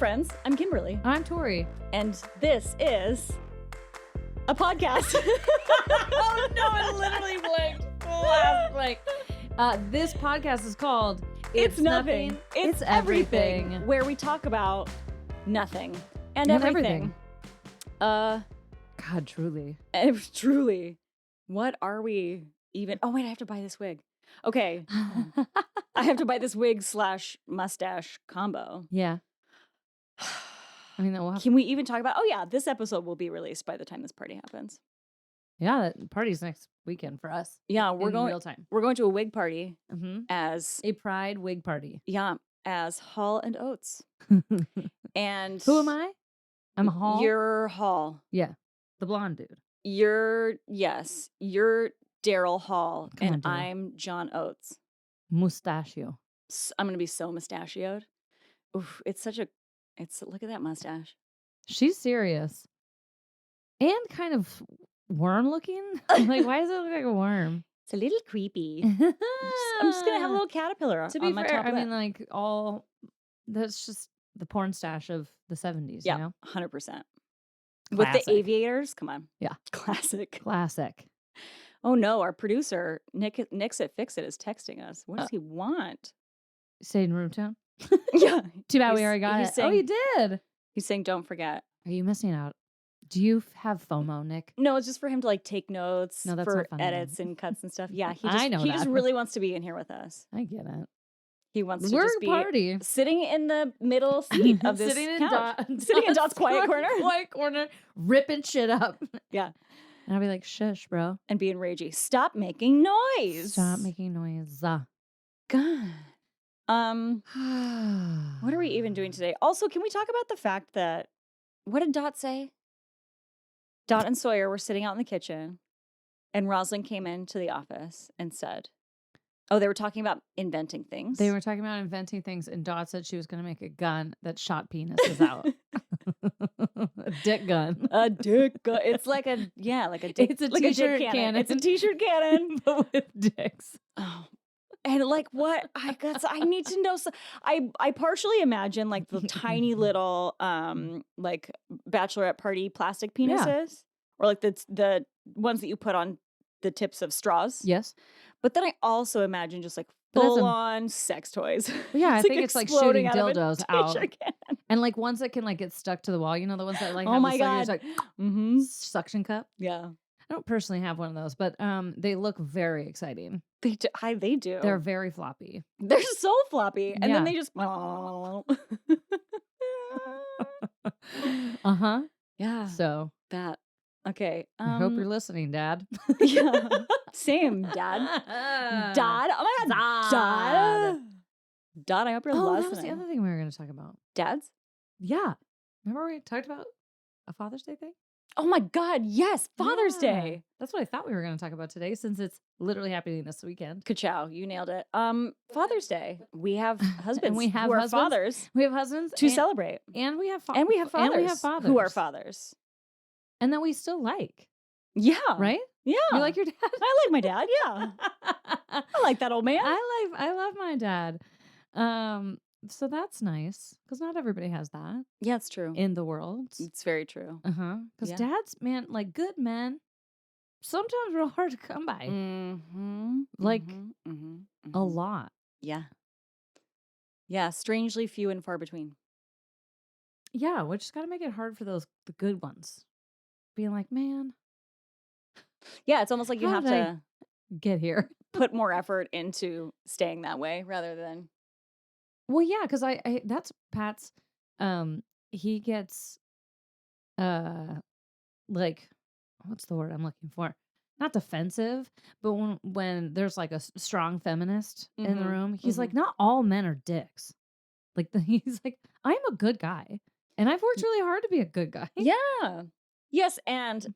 friends. I'm Kimberly, I'm Tori. and this is a podcast. Oh no, I literally blanked. This podcast is called It's Nothing. It's everything. Where we talk about nothing and everything. God, truly. Truly. What are we even? Oh, wait, I have to buy this wig. Okay. I have to buy this wig / mustache combo. Yeah. I mean, we'll have, Can we even talk about? Oh, yeah, this episode will be released by the time this party happens. yeah, that party's next weekend for us. Yeah, we're in going real time. We're going to a wig party Mm-hmm. as A pride wig party. as Hall and Oates. And Who am I? I'm Hall. You're Hall. Yeah, the blonde dude. You're Daryl Hall, Come on, and Daryl. I'm John Oates. Mustachio. I'm gonna be so mustachioed. Oof, look at that mustache. She's serious and kind of worm looking. Like, why does it look like a worm? It's a little creepy. I'm just gonna have a little caterpillar To be on my fair, top I lip. mean, like that's just the porn stash of the 70s. Yeah, You know, 100%. With the Classic. aviators, come on. Yeah. Classic. Classic. Oh no, our producer Nick's at Fix It is texting us. What does he want? Stayed in room tone. Yeah, Too bad we He's- already got he's it. saying- Oh, you did. he's saying don't forget. Are you missing out? Do you have FOMO, Nick? No, it's just for him to like take notes No, that's for not funny then. edits and cuts and stuff. Yeah, I know he just that. really wants to be in here with us. I get it. He wants to We're just a be party. sitting in the middle seat of this Sitting in couch. Dot's Sitting in Dot's quiet corner. Quiet corner, ripping shit up. Yeah. And I'll be like, shush, bro. And being ragey. Stop making noise. Stop making noise. God. What are we even doing today? Also, can we talk about the fact that what did Dot say? Dot and Sawyer were sitting out in the kitchen, and Rosalind came into the office and said, "Oh, they were talking about inventing things." They were talking about inventing things, and Dot said she was going to make a gun that shot penises out. A dick gun. A dick gun. It's like a dick. It's a like dick t-shirt cannon. It's a t-shirt cannon. But with dicks. Oh. And like what I guess I need to know. So I partially imagine like the tiny little like bachelorette party plastic penises, or like the ones that you put on the tips of straws. Yes. But then I also imagine just like But that's a- full on sex toys. Well, yeah, I think it's like exploding shooting out of a dildos out. t-shirt cannon. And like ones that can like get stuck to the wall. You know, the ones that like Oh have my the suckers, God. like Mm-hmm. suction cup. Yeah, I don't personally have one of those, but they look very exciting. they do. They do. They're very floppy. They're so floppy, and Yeah. then they just. Uh-huh. Yeah. So That. Okay. I hope you're listening, Dad. Yeah. Same, Dad. Dad. Oh my God. Dad. Dad, I hope you're Oh, that was listening. the other thing we were going to talk about. Dads? Yeah. Remember we talked about a Father's Day thing? Oh my God. Yes. Father's Yeah. Day. That's what I thought we were going to talk about today, since it's literally happening this weekend. Ka-chow. You nailed it. Father's Day. We have husbands we have who are husbands fathers We have husbands to and, celebrate. and we have And we have fathers, and we have fathers who are fathers. and that we still like, Yeah. right? Yeah. You like your dad? I like my dad. Yeah. I like that old man. I love my dad. So that's nice, because not everybody has that Yeah, it's true. in the world. It's very true. Because Yeah. dads, man, like good men, sometimes real hard to come by. Mm-hmm. Like, mm-hmm. A lot. Yeah. Yeah. Strangely few and far between. Yeah, which has got to make it hard for the good ones. Being like, man, Yeah. It's almost like you How have did I- to get here. put more effort into staying that way rather than. Well, yeah, because I that's Pat's. He gets, like, what's the word I'm looking for? Not defensive, but when there's like a strong feminist in the Mhm, room, he's like, not all men are dicks. Like he's like, I'm a good guy, and I've worked really hard to be a good guy. Yeah. Yes. And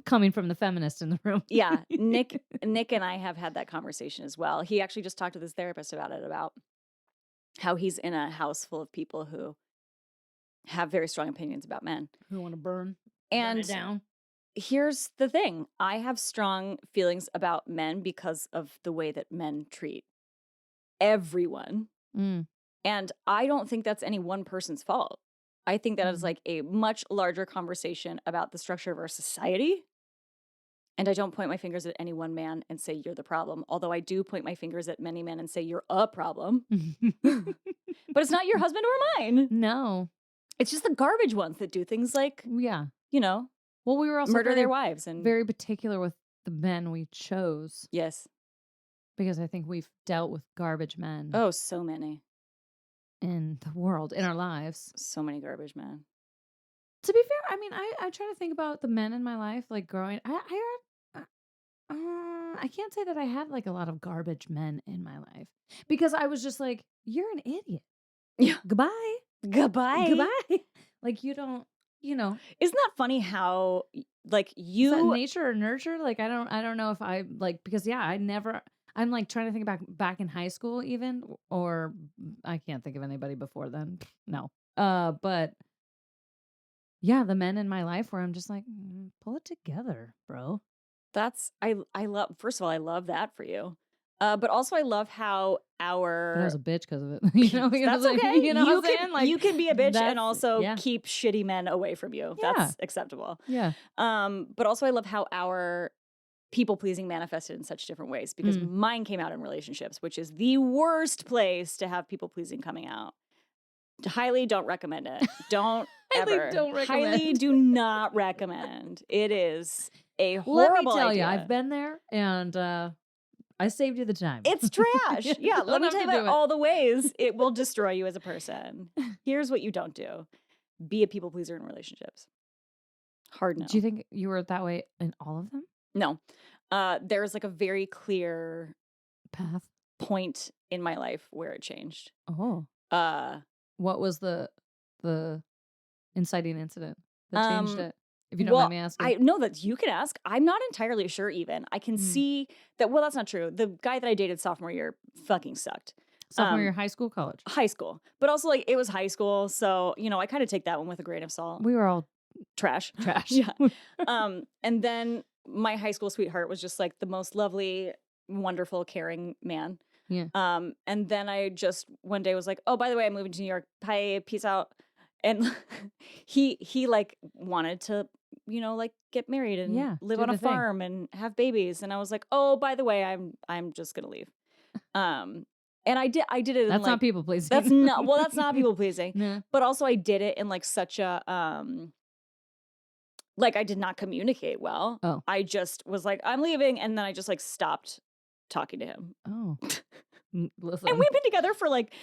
Coming from the feminist in the room. yeah. Nick and I have had that conversation as well. He actually just talked to his therapist about it, about how he's in a house full of people who have very strong opinions about men. Who want to burn And it down? here's the thing. I have strong feelings about men because of the way that men treat everyone. Mm. And I don't think that's any one person's fault. I think that is Mm. like a much larger conversation about the structure of our society. And I don't point my fingers at any one man and say you're the problem, although I do point my fingers at many men and say you're a problem. But it's not your husband or mine. No. It's just the garbage ones that do things like, Yeah. you know, Well, we were also murder very, their wives and very particular with the men we chose yes. because I think we've dealt with garbage men Oh, so many. in the world, in our lives. So many garbage men. To be fair, I mean, I try to think about the men in my life, like growing. I can't say that I had like a lot of garbage men in my life because I was just like, you're an idiot. Yeah. Goodbye. Goodbye. Goodbye. Like you don't, Isn't that funny how like is that you nature or nurture? Like I don't know if I like because yeah, I'm like trying to think back in high school even or I can't think of anybody before then. No. But yeah, the men in my life where I'm just like, pull it together, bro. that's I love first of all, I love that for you. But also I love how But I our was a bitch because of it. You know what that's I'm saying? okay. You know what I'm saying? Like You can be a bitch and that's also yeah. keep shitty men away from you. Yeah. That's acceptable. Yeah. But also I love how our people pleasing manifested in such different ways because Mm. mine came out in relationships, which is the worst place to have people pleasing coming out. Highly don't recommend it. Don't Highly ever. don't Highly recommend. do not recommend. It is a Let me horrible tell idea. you, I've been there and I saved you the time. It's trash. You Yeah, let don't me have tell to you do about it. all the ways it will destroy you as a person. Here's what you don't do. Be a people pleaser in relationships. Hard no. Do you think you were that way in all of them? No. There's like a very clear Path. point in my life where it changed. Oh. Uh What was the inciting incident that changed um it? If you don't well, mind me asking. I know that you can ask. I'm not entirely sure even. I can Mm. see that well, that's not true. The guy that I dated sophomore year fucking sucked. Sophomore year, high school, college. High school. But also like it was high school, so I kind of take that one with a grain of salt. We were all Trash. trash. Yeah. And then my high school sweetheart was just like the most lovely, wonderful, caring man. Yeah. And then I just one day was like, oh, by the way, I'm moving to New York. Bye, peace out. And he like wanted to, like get married and Yeah, live do on a the thing. farm and have babies. And I was like, oh, by the way, I'm just gonna leave. And I did it in That's like not people pleasing. that's not people pleasing. Yeah. But also I did it in like such a like I did not communicate well. Oh. I just was like, I'm leaving, and then I just like stopped talking to him. Oh. Listen. And we've been together for like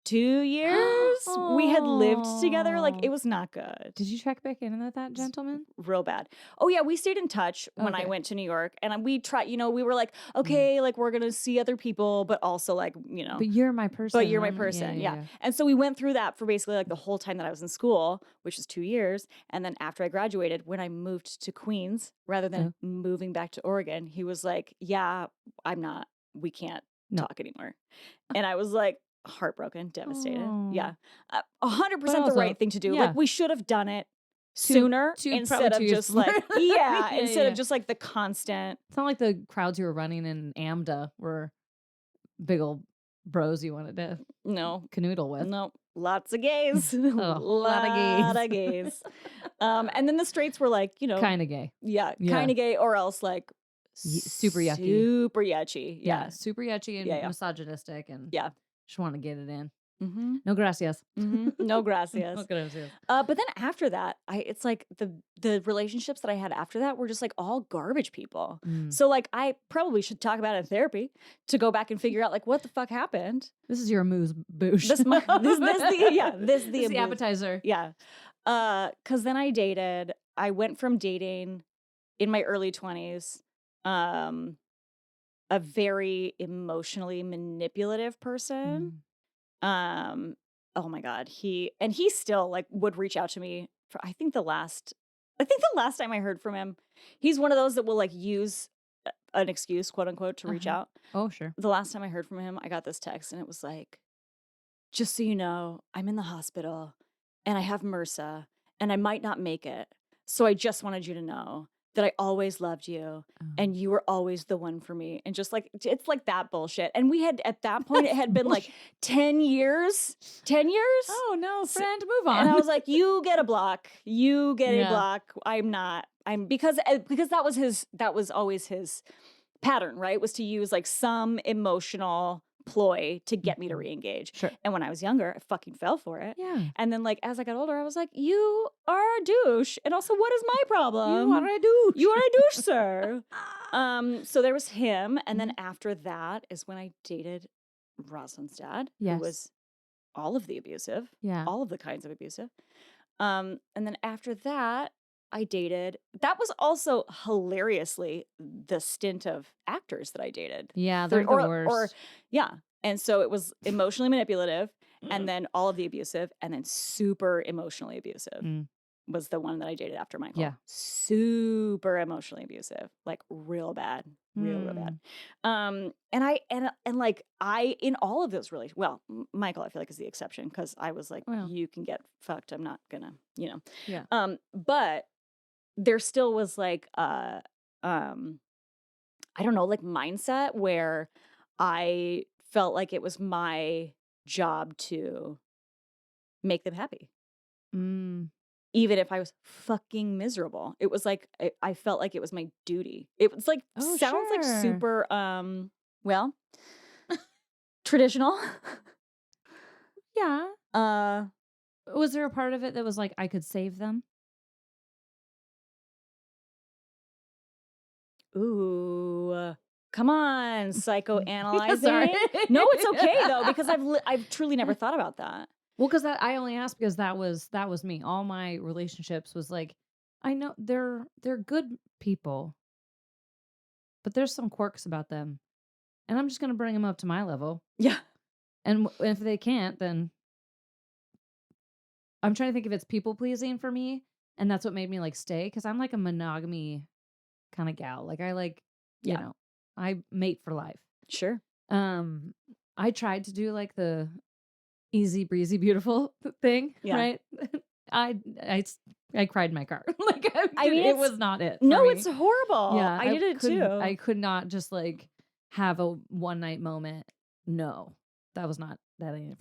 2 years. We had lived together. Like it Oh. was not good. Did you check back in with that gentleman? Real bad. Oh yeah, we stayed in touch when I Okay. went to New York, and we tried. We were like, okay, like we're gonna see other people, but also like But you're my person. But you're my I'm- person, yeah. And so we went through that for basically like the whole time that I was in school, which was 2 years. And then after I graduated, when I moved to Queens, rather than moving back to Oregon, he was like, yeah, we can't No. talk anymore. And I was like, heartbroken, devastated. Oh. Yeah. 100% the also, right thing to do. yeah. Like we should have done it sooner probably instead of 2 years just like, before. yeah, Yeah, instead yeah. of just like the constant, It's not like the crowds you were running in AMDA were big old bros you wanted to no, canoodle with. no, lots of gays. lot of gays. Lot of gays. And then the straights were like, Kind of gay. yeah, Yeah. kind of gay, or else like super yucky. super yucky. Yeah. Yeah. Super yucky and Yeah. misogynistic and Yeah. just want to get it in. Mm-hmm. No gracias. No gracias. No gracias. But then after that, it's like the relationships that I had after that were just like all garbage people. Mm. So like I probably should talk about it in therapy to go back and figure out like what the fuck happened. This is your amuse bouche. This the This is the appetizer. Yeah. Cause then I went from dating in my early 20s, a very emotionally manipulative person. Oh my God. He still like would reach out to me for I think the last time I heard from him, he's one of those that will like use an excuse, quote unquote, to reach out. Oh, sure. The last time I heard from him, I got this text and it was like, just so you know, I'm in the hospital and I have MRSA and I might not make it. So I just wanted you to know that I always loved you and you were always the one for me. And just like, it's like that bullshit. And we had, at that point, it had been like 10 years. 10 years? Oh no, S- friend, move on. And I was like, you get a block. You get a Yeah. block. Because that was always his pattern, right? Was to use like some emotional ploy to get me to re-engage. Sure. And when I was younger, I fucking fell for it. Yeah. And then like as I got older, I was like, you are a douche. And also, what is my problem? You are a douche. You are a douche, sir. So there was him. And then after that is when I dated Rosalind's dad, Yes. who was all of the abusive, Yeah. all of the kinds of abusive. And then after that, I dated, that was also hilariously the stint of actors that I dated. Yeah, they're the worst. Yeah. And so it was emotionally manipulative and then all of the abusive and then super emotionally abusive was the one that I dated after Michael. Yeah. Super emotionally abusive, like real bad, real bad. And like I, in all of those relations, well, Michael, I feel like is the exception because I was like, Well. you can get fucked. I'm not gonna, Yeah. But there still was like, I don't know, like mindset where I felt like it was my job to make them happy. Even if I was fucking miserable. It was like, I felt like it was my duty. It was like, Oh, sounds like sure. super, well, traditional. Yeah. Was there a part of it that was like I could save them? Ooh, come on, psychoanalyzing. Sorry. No, it's okay though, because I've truly never thought about that. Well, because I only asked because that was me. All my relationships was like, I know they're good people, but there's some quirks about them, and I'm just gonna bring them up to my level. Yeah. And if they can't, then I'm trying to think if it's people pleasing for me, and that's what made me like stay because I'm like a monogamy kind of gal. Like I like, you Yeah. know, I mate for life. Sure. I tried to do like the easy breezy beautiful thing, Yeah. right? I cried in my car. Like I mean, it was not it. No, for me. it's horrible. Yeah, I did it couldn't- too. I could not just like have a one night moment. No, that was not that. No.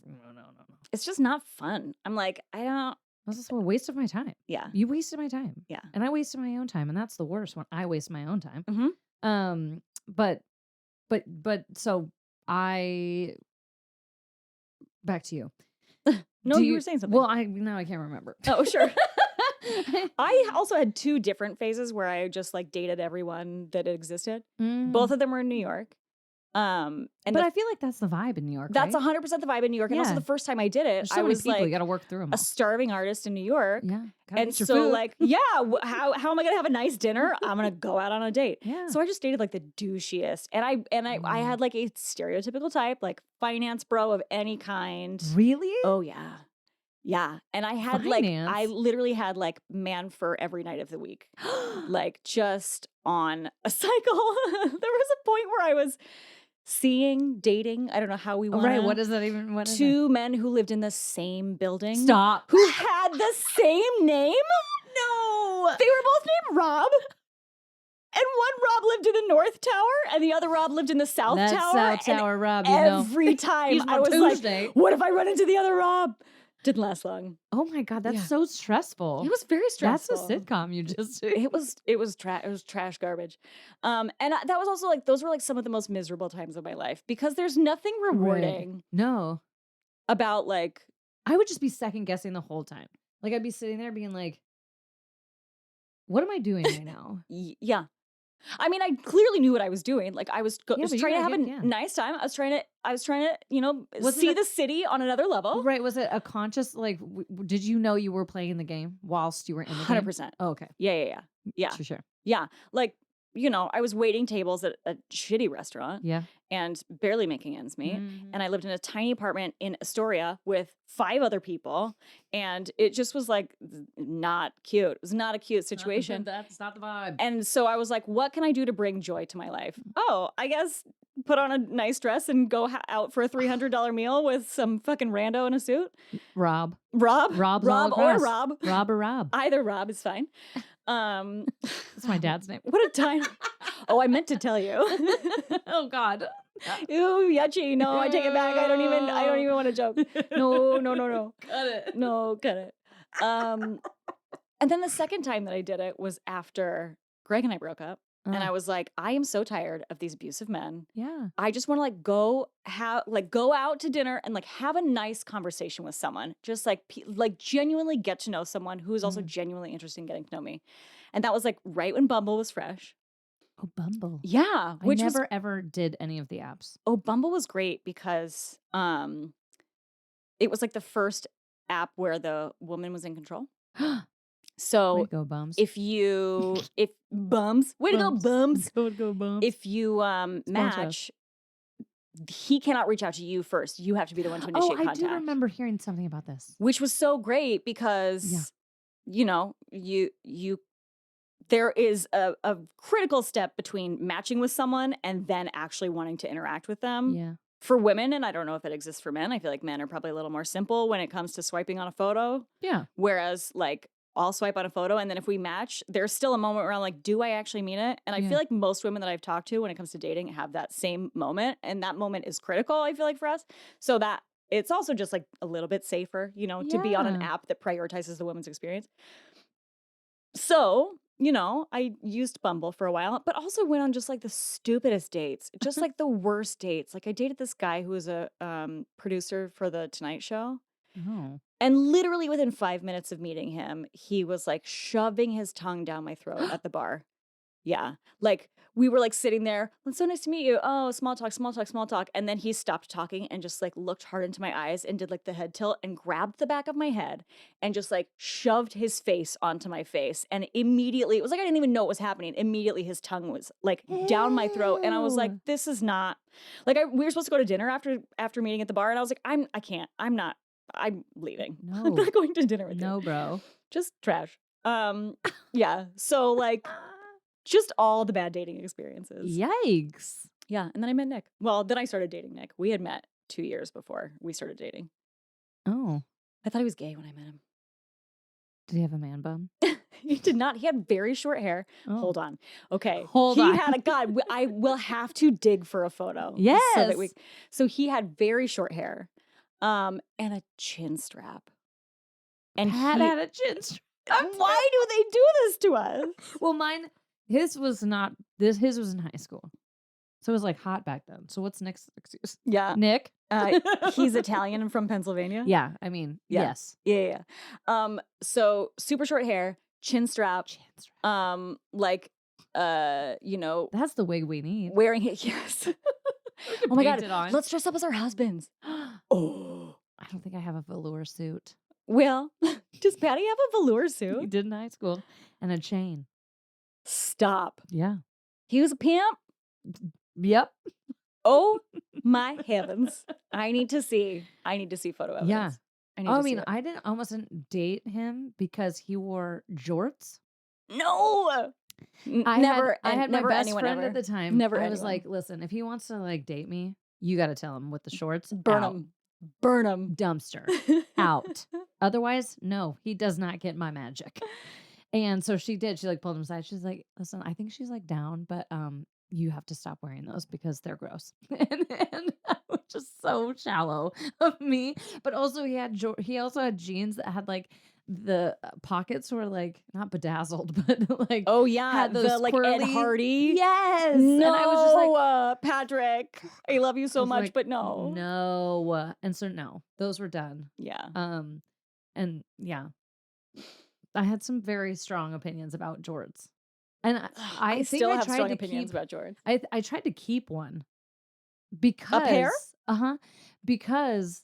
It's just not fun. I'm like, I don't. This is a waste of my time. Yeah. You wasted my time. Yeah. And I wasted my own time, and that's the worst when I waste my own time. Mhm. But so I back to you. No, Do you were saying something. Well, now I can't remember. Oh, sure. I also had 2 different phases where I just like dated everyone that existed. Both of them were in New York. And but I feel like that's the vibe in New York. that's right? 100% the vibe in New York. And also Yeah. the first time I did it, There's so I many was people. You like got to work through them. a starving artist in New York. Yeah. Gotta And get your so food. like, yeah, how am I going to have a nice dinner? I'm going to go out on a date. Yeah. So I just dated like the douchiest. And I had like a stereotypical type, like finance bro of any kind. Really? Oh yeah. Yeah. And I had I Finance? literally had like man for every night of the week. Like just on a cycle. There was a point where I was dating. I don't know how we went. Right. What is that even? What is 2 men who lived in the same building. Stop. Who had the same name. No. They were both named Rob. And one Rob lived in the North Tower and the other Rob lived in the South That's Tower. South and Tower Rob, you know. every time He's I more was Tuesday. like, what if I run into the other Rob? Didn't last long. Oh my God, that's Yeah. so stressful. It was very stressful. That's a sitcom you just It was trash garbage. And that was also like, those were like some of the most miserable times of my life because there's nothing rewarding No. about like, I would just be second guessing the whole time. Like I'd be sitting there being like, what am I doing right now? yeah. I mean, I clearly knew what I was doing. Like I was, Yeah, was but you trying to gotta have a get- yeah. nice time. I was trying to, you know, Was it see a- the city on another level. Right. Was it a conscious, like, did you know you were playing the game whilst you were in the game? 100%. Oh, okay. Yeah. Sure. Yeah. Like, you know, I was waiting tables at a shitty restaurant Yeah. and barely making ends meet. Mhm. And I lived in a tiny apartment in Astoria with 5 other people. And it just was like not cute. It was not a cute situation. That's not the vibe. And so I was like, what can I do to bring joy to my life? Oh, I guess put on a nice dress and go out for a $300 meal with some fucking rando in a suit. Rob. Rob Rob's all or across. Rob. Rob or Rob. Either Rob is fine. Um, That's my dad's name. what a time. Oh, I meant to tell you. Oh God. Ew, yucky. No, I take it back. I don't even want to joke. No. Cut it. No, cut it. And then the second time that I did it was after Greg and I broke up. And I was like, I am so tired of these abusive men. Yeah. I just want to go out to dinner and have a nice conversation with someone. Just genuinely get to know someone who is also genuinely interested in getting to know me. And that was right when Bumble was fresh. Oh, Bumble. Yeah. I never ever did any of the apps. Oh, Bumble was great because it was the first app where the woman was in control. So Way to go, bums. Bums, way to go, bums. Go, bums. If you match, he cannot reach out to you first. You have to be the one to initiate contact. I do remember hearing something about this. Which was so great because, there is a critical step between matching with someone and then actually wanting to interact with them. Yeah. For women, and I don't know if it exists for men, I feel like men are probably a little more simple when it comes to swiping on a photo. Yeah. Whereas I'll swipe on a photo and then if we match, there's still a moment where I'm do I actually mean it? And I feel like most women that I've talked to when it comes to dating have that same moment. And that moment is critical, I feel like, for us. So that it's also just a little bit safer, to be on an app that prioritizes the woman's experience. So, I used Bumble for a while, but also went on just the stupidest dates, just the worst dates. I dated this guy who was a producer for The Tonight Show. Oh. And literally within 5 minutes of meeting him, he was shoving his tongue down my throat at the bar. Yeah. We were sitting there. It's so nice to meet you. Oh, small talk. And then he stopped talking and just looked hard into my eyes and did the head tilt and grabbed the back of my head and just shoved his face onto my face. And immediately, it was I didn't even know what was happening. Immediately his tongue was down my throat. And I was like, this is not we were supposed to go to dinner after meeting at the bar. And I was like, I can't. I'm leaving. No. I'm not going to dinner with you. No, bro. Just trash. Yeah. So just all the bad dating experiences. Yikes. Yeah. And then I met Nick. Well, then I started dating Nick. We had met 2 years before we started dating. Oh. I thought he was gay when I met him. Did he have a man bum? He did not. He had very short hair. Oh. Hold on. Okay. Hold he on. had a God. I will have to dig for a photo. Yes. So he had very short hair, and a chin strap. And Pat had a chin strap. Why do they do this to us? Well, his was not this. His was in high school, so it was hot back then. So what's Nick's excuse? Yeah, Nick. He's Italian and from Pennsylvania. Yeah, I mean, yes. Yeah. So super short hair, chin strap. That's the wig we need. Wearing it, yes. Oh my God, let's dress up as our husbands. Oh, I don't think I have a velour suit. Well, does Patty have a velour suit? He did in high school, and a chain. Stop. Yeah. He was a pimp. Yep. Oh my heavens! I need to see photo evidence. Yeah. I almost didn't date him because he wore jorts. No. I had my best friend ever. at the time. Never. I was like, listen, if he wants to date me, you got to tell him with the shorts. Burn out. him. Burn him. Dumpster. Out. Otherwise, no, he does not get my magic. And so she did. She pulled him aside. She's like, listen, I think she's down, but you have to stop wearing those because they're gross. and I was just so shallow of me. But also he also had jeans that had the pockets were not bedazzled, but oh yeah, had those the twirly, Ed Hardy. Yes. No, and I was just Patrick, I love you so much, but no. No. And so no, those were done. Yeah. And yeah. I had some very strong opinions about jorts. And I think still I have tried strong to opinions about jorts. I tried to keep one because a pair? Because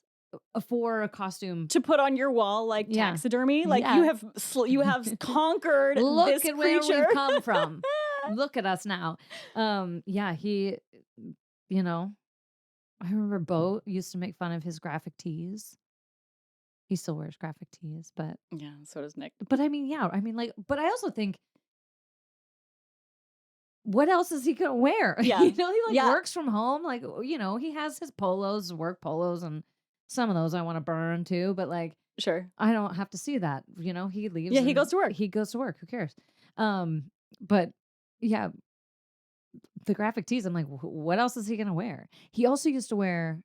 for a costume to put on your wall taxidermy. You have conquered Look this at creature. where we've come from. Look at us now. He I remember Bo used to make fun of his graphic tees. He still wears graphic tees, but yeah, so does Nick. But but I also think, what else is he gonna wear? Yeah. He works from home. He has his polos, work polos, and some of those I want to burn too. But sure, I don't have to see that. He leaves. Yeah, he goes to work. He goes to work. Who cares? But yeah, the graphic tees, I'm like, what else is he gonna wear? He also used to wear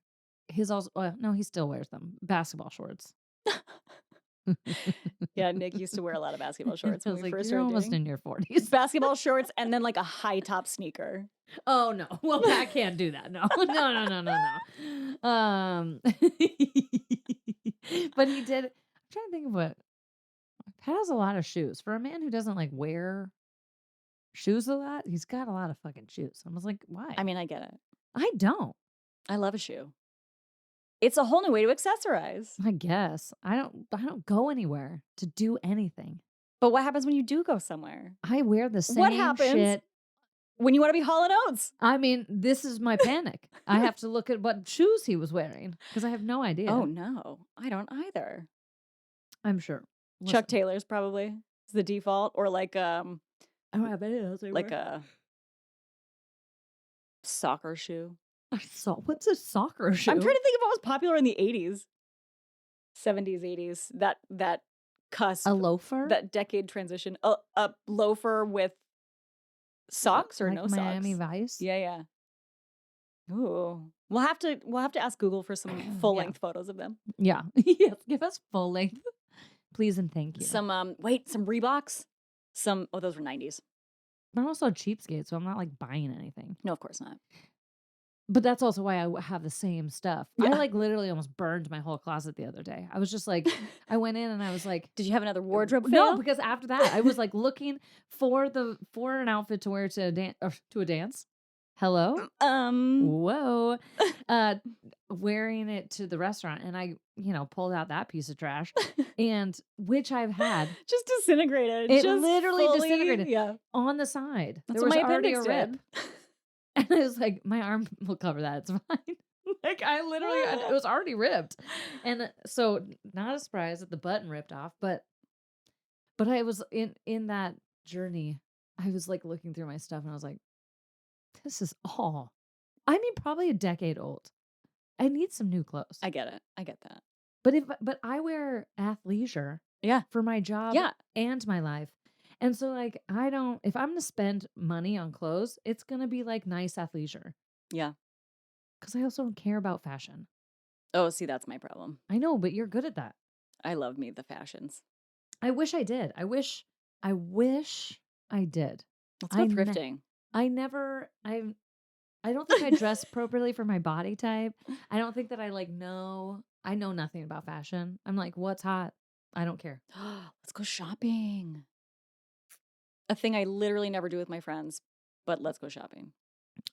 his also no, he still wears them. Basketball shorts. Yeah, Nick used to wear a lot of basketball shorts I when was we like, first you're started almost dating. in your 40s. Basketball shorts and then like a high top sneaker. Oh no. Well, I can't do that. No. No, no, no, no, no. But he did. I'm trying to think of what Pat has a lot of shoes. For a man who doesn't like wear shoes a lot, he's got a lot of fucking shoes. I was like, why? I mean, I get it. I don't. I love a shoe. It's a whole new way to accessorize. I guess. I don't go anywhere to do anything. But what happens when you do go somewhere? I wear the same What happens shit. when you want to be Hall & Oates? I mean, this is my panic. I have to look at what shoes he was wearing because I have no idea. Oh no, I don't either. I'm sure. Chuck Taylor's probably is the default, or like I don't have any of those like a soccer shoe. I saw what's a soccer shoe? I'm trying to think of what was popular in the 80s, 70s, 80s. That cusp, a loafer, that decade transition. A loafer with socks or like no Miami socks. Vice. Yeah. Ooh, we'll have to ask Google for some full length photos of them. Yeah, yes. Give us full length, please and thank you. Some some Reeboks. Those were 90s. I'm also a cheapskate, so I'm not like buying anything. No, of course not. But that's also why I have the same stuff. I Yeah. like literally almost burned my whole closet the other day. I was just like, I went in and I was like, Did you have another wardrobe no, fail? because after that I was like looking for an outfit to wear to a dance. Hello? Whoa. Wearing it to the restaurant, and I, pulled out that piece of trash, and which I've had. Just disintegrated. It just literally fully, disintegrated. Yeah. On the side. That's There what was my already appendix a rip. did. And I was like, my arm will cover that. It's fine. Like I literally, it was already ripped. And so not a surprise that the button ripped off, but I was in that journey. I was like looking through my stuff and I was like, this is all, I mean, probably a decade old. I need some new clothes. I get it. I get that. But I wear athleisure Yeah. for my job Yeah. and my life. And so like if I'm gonna spend money on clothes, it's gonna be like nice athleisure. Yeah. Because I also don't care about fashion. Oh, see, that's my problem. I know, but you're good at that. I love me the fashions. I wish I did. I wish I did. Let's go thrifting. I don't think I dress appropriately for my body type. I don't think that I know nothing about fashion. I'm like, what's hot? I don't care. Let's go shopping. A thing I literally never do with my friends, but let's go shopping.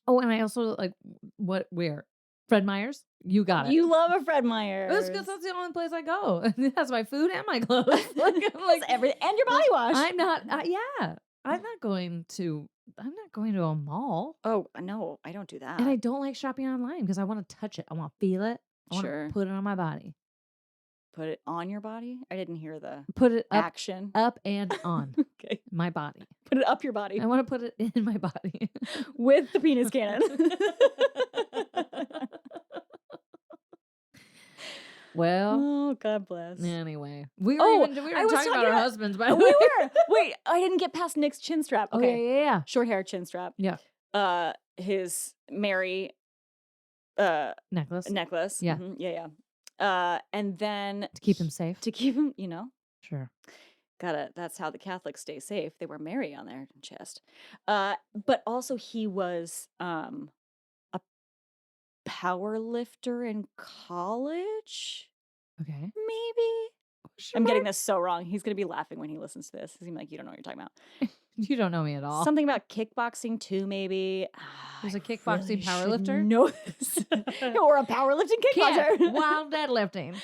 Oh, and I also like where? Fred Meyer's? You got it. You love a Fred Meyer. That's because that's the only place I go. It has my food and my clothes. I'm like everything and your body wash. I'm not. Yeah, I'm not going to a mall. Oh no, I don't do that. And I don't like shopping online because I want to touch it. I want to feel it. I want Sure. to put it on my body. Put it on your body? I didn't hear the Put it up, action. up and on Okay. my body. Put it up your body I want to put it in my body. with the penis cannon. Well, Oh, God bless. anyway, we were Oh, talking I was about talking our about- husbands, by the We way. were. Wait, I didn't get past Nick's chin strap. Oh Okay. yeah. Short hair chin strap. Yeah. His Mary Necklace necklace. Yeah. Mhm, yeah. And then to keep him safe. to keep him, Sure. that's how the Catholics stay safe. They wear Mary on their chest. But also he was a power lifter in college. Okay. Maybe. I'm getting this so wrong. He's gonna be laughing when he listens to this. He's gonna be like, you don't know what you're talking about. You don't know me at all. Something about kickboxing too, maybe. There's a I kickboxing really power should lifter? know this. Or a powerlifting kickboxer. Wild deadlifting.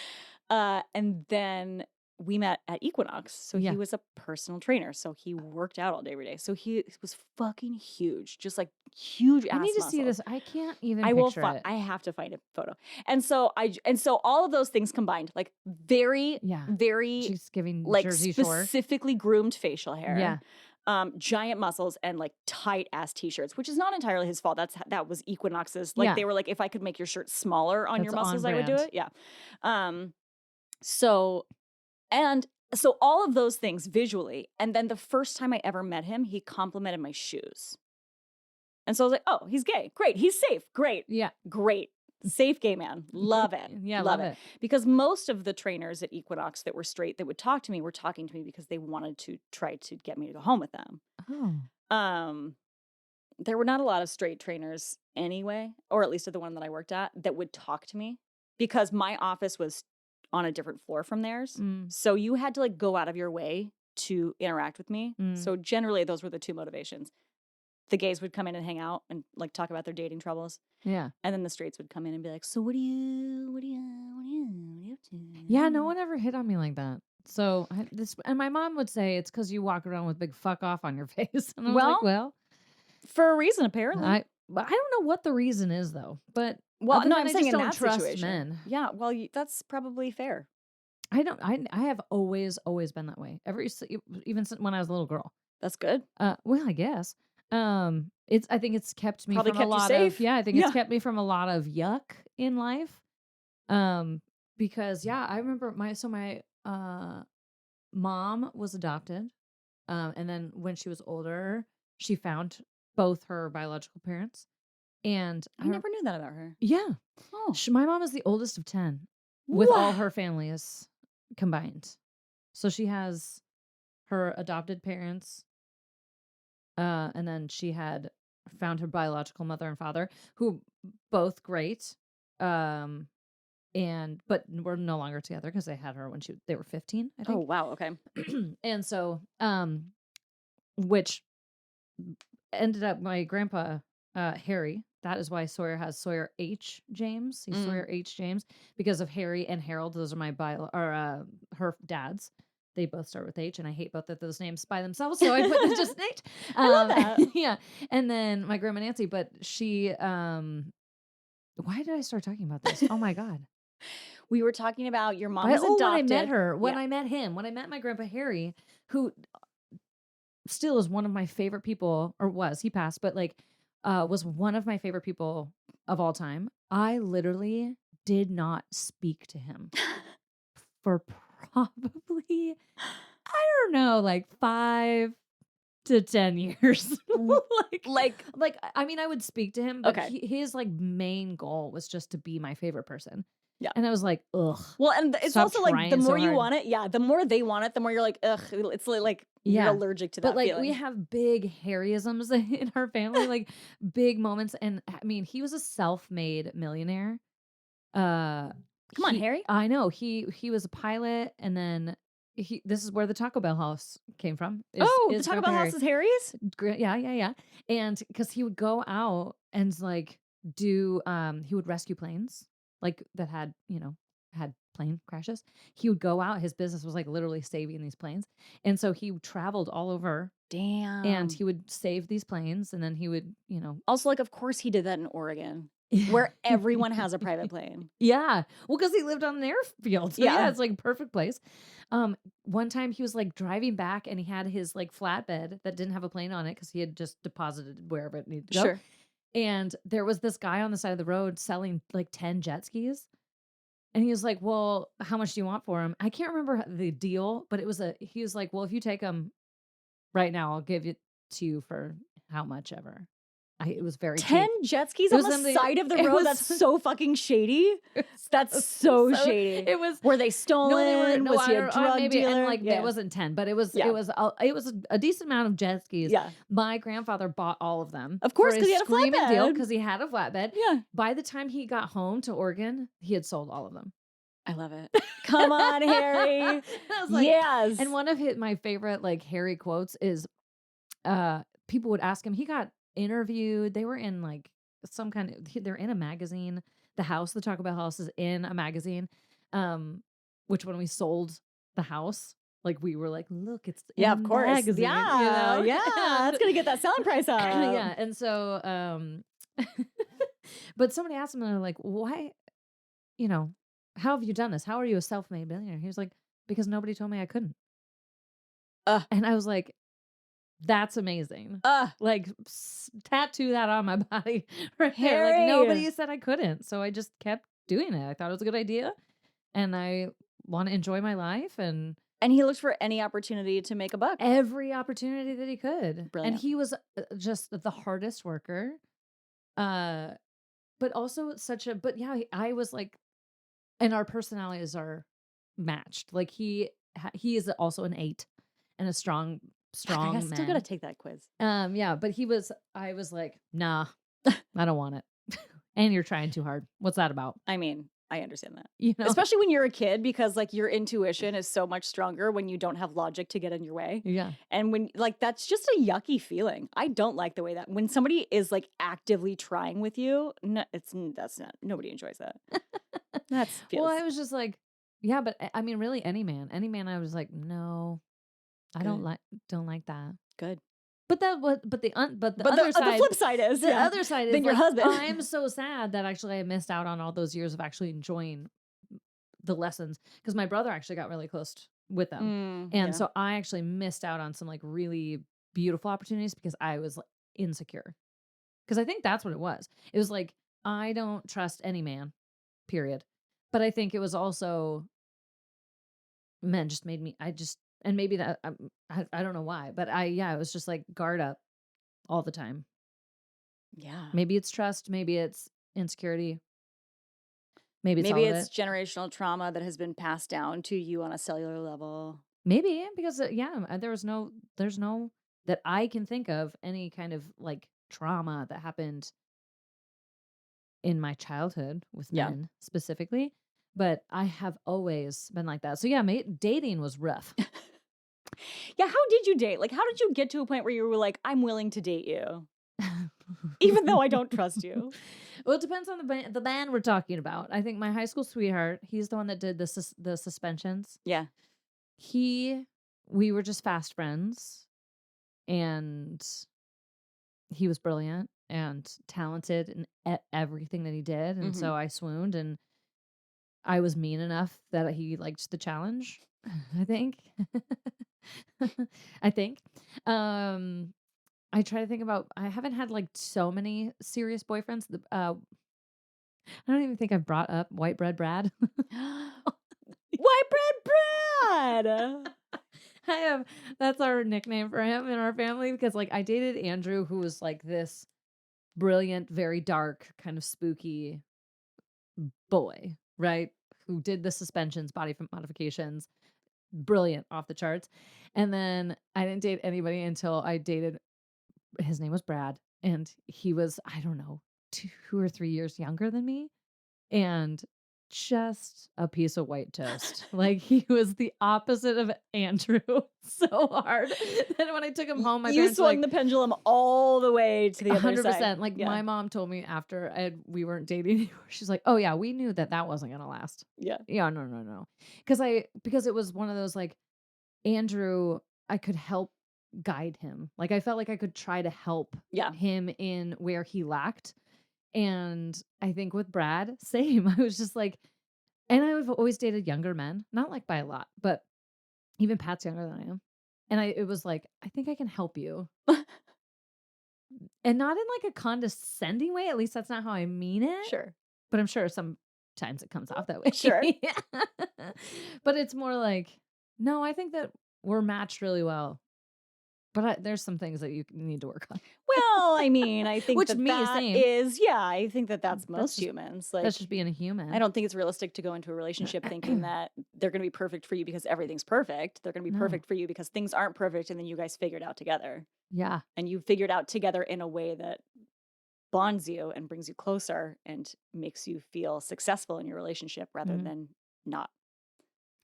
And then we met at Equinox. So Yeah. he was a personal trainer. So he worked out all day, every day. So he was fucking huge, just like huge ass I need to see muscles. this. I can't even I will. picture it. I have to find a photo. And so all of those things combined, like very, Yeah. very She's giving like Jersey Shore. specifically groomed facial hair. Yeah. Giant muscles and like tight ass t-shirts, which is not entirely his fault. That was Equinox's. Like Yeah. they were like, if I could make your shirt smaller on your That's on muscles, I would do brand. it. Yeah. So, and So all of those things visually. And then the first time I ever met him, he complimented my shoes. And so I was like, oh, he's gay. Great. He's safe. Great. Yeah. Great. Safe gay man. Love it. Yeah, Love love it. it. Because most of the trainers at Equinox that were straight that would talk to me were talking to me because they wanted to try to get me to go home with them. Oh. There were not a lot of straight trainers anyway, or at least at the one that I worked at, that would talk to me because my office was on a different floor from theirs. Mm. So you had to like go out of your way to interact with me. Mm. So generally those were the two motivations. The gays would come in and hang out and like talk about their dating troubles. Yeah. And then the straights would come in and be like, so what are you up to? Yeah, no one ever hit on me like that. So and my mom would say it's because you walk around with big fuck off on your face. And I was like, well, for a reason, apparently. I don't know what the reason is though. But well, other no, than I'm I saying just in don't that trust situation. men. Yeah, well, that's probably fair. I don't. I have always been that way. Even since when I was a little girl. That's good. Well, I guess. I think it's kept me Probably from kept a you lot safe. of I think it's kept me from a lot of yuck in life. Because I remember my mom was adopted. And then when she was older, she found both her biological parents. And I never knew that about her. Yeah. Oh. My mom is the oldest of 10 with all her families combined. So she has her adopted parents. And then she had found her biological mother and father, who both great. But we're no longer together because they had her when they were 15, I think. Oh, wow. Okay. And so, which ended up my grandpa, Harry. That is why Sawyer has Sawyer H. James. He's Sawyer H. James because of Harry and Harold. Those are my her dads. They both start with H, and I hate both of those names by themselves, so I put them just H. I love that. Yeah. And then my grandma Nancy, but she why did I start talking about this? Oh my God. We were talking about your mom was When I adopted. met her, when I met him, when I met my grandpa Harry, who still is one of my favorite people, or was, he passed, but like was one of my favorite people of all time. I literally did not speak to him for probably, I don't know, like 5 to 10 years. like I mean, I would speak to him, but his like main goal was just to be my favorite person. Yeah. And I was like, ugh. Well, and it's also like the more you want it, the more they want it, the more you're like, ugh. It's like you're allergic to that. But like feeling. we have big Harryisms in our family, like big moments. And I mean, he was a self-made millionaire. Come on, Harry. I know. He was a pilot, and then this is where the Taco Bell house came from. The Taco Bell house is Harry's? Yeah. And because he would go out and like do he would rescue planes like that had plane crashes. He would go out, his business was like literally saving these planes. And so he traveled all over. Damn. And he would save these planes, and then he would, also like of course he did that in Oregon. Where everyone has a private plane. Yeah. Well, because he lived on an airfield. So yeah, it's like a perfect place. One time he was like driving back, and he had his like flatbed that didn't have a plane on it because he had just deposited wherever it needed to go. Sure. And there was this guy on the side of the road selling like 10 jet skis. And he was like, well, how much do you want for him? I can't remember the deal, but he was like, well, if you take them right now, I'll give it to you for how much ever. It was very 10 cheap. jet skis on the side of the road. That's so fucking shady. That's so shady. It was. Were they stolen? No, they weren't. Was he a drug dealer? And like it wasn't 10, but it was a decent amount of jet skis. Yeah. My grandfather bought all of them. Of course, because he had a flatbed. Because he had a flatbed. Yeah. By the time he got home to Oregon, he had sold all of them. I love it. Come on, Harry. I was like, yes. And one of my favorite like Harry quotes is, people would ask him. He got interviewed. They were in like some kind of. They're in a magazine. The Taco Bell house is in a magazine. Which when we sold the house, like we were like, look, it's in of course, magazine, yeah, that's gonna get that selling price up. Yeah, and so, but somebody asked him, and they're like, why, how have you done this? How are you a self-made millionaire? He was like, because nobody told me I couldn't. And I was like, that's amazing. Like tattoo that on my body right here. Like nobody said I couldn't. So I just kept doing it. I thought it was a good idea. And I want to enjoy my life. And And he looked for any opportunity to make a buck. Every opportunity that he could. And Brilliant. he was just the hardest worker. Uh, but also but yeah, I was like, and our personalities are matched. Like he is also an 8 and a strong I strong still gotta man. take that quiz. Yeah, but I was like, nah, I don't want it. And you're trying too hard. What's that about? I mean, I understand that. You know? Especially when you're a kid, because like your intuition is so much stronger when you don't have logic to get in your way. Yeah. And when like that's just a yucky feeling. I don't like the way that when somebody is like actively trying with you, no, that's not nobody enjoys that. That's Well, feels I was just like, yeah, but I mean, really, any man, I was like, no, I good. don't like that. Good. But but the But other the side, flip side is the other side is then your like, husband. I'm so sad that actually I missed out on all those years of actually enjoying the lessons because my brother actually got really close with them, and Yeah. so I actually missed out on some like really beautiful opportunities because I was like, insecure. Because I think that's what it was. It was like I don't trust any man, period. But I think it was also men just made me. And maybe that I don't know why, but it was just like guard up all the time. Yeah. Maybe it's trust, maybe it's insecurity, maybe it's Maybe all of it's it. generational trauma that has been passed down to you on a cellular level. Maybe because there's no that I can think of any kind of like trauma that happened in my childhood with Yeah. men specifically, but I have always been like that. So yeah, dating was rough. Yeah, how did you date? Like, how did you get to a point where you were like, I'm willing to date you, even though I don't trust you? Well, it depends on the band we're talking about. I think my high school sweetheart, he's the one that did the suspensions. Yeah. He we were just fast friends, and he was brilliant and talented in everything that he did, and Mhm. so I swooned, and I was mean enough that he liked the challenge, I think. I think. Um I try to think about I haven't had like so many serious boyfriends. I don't even think I've brought up White Bread Brad. White bread Brad. I have That's our nickname for him in our family because like I dated Andrew who was like this brilliant, very dark, kind of spooky boy, right? Who did the suspensions, modifications, brilliant, off the charts. And then I didn't date anybody until I dated his name was Brad, and he was, I don't know, 2 or 3 years younger than me, and just a piece of white toast. Like he was the opposite of Andrew so hard that when I took him home, my You parents were swung like, the pendulum all the way to the other side. 100%. Like Yeah. my mom told me after we weren't dating anymore. She's like, "Oh yeah, we knew that wasn't gonna last." Yeah. Yeah, no, no, no. Because it was one of those like Andrew, I could help guide him. Like I felt like I could try to help Yeah. him in where he lacked. And I think with Brad, same. I was just like, and I've always dated younger men, not like by a lot, but even Pat's younger than I am. And it was like, I think I can help you. And not in like a condescending way. At least that's not how I mean it. Sure. But I'm sure sometimes it comes off that way. Sure. But it's more like, no, I think that we're matched really well. But there's some things that you need to work on. Well, I mean, I think Which that me, that same. is, yeah, I think that that's That's most just humans. Like, That's just being a human. I don't think it's realistic to go into a relationship thinking that they're going to be perfect for you because everything's perfect. They're going to be No. perfect for you because things aren't perfect, and then you guys figure it out together. Yeah. And you figured out together in a way that bonds you and brings you closer and makes you feel successful in your relationship rather Mhm. than not.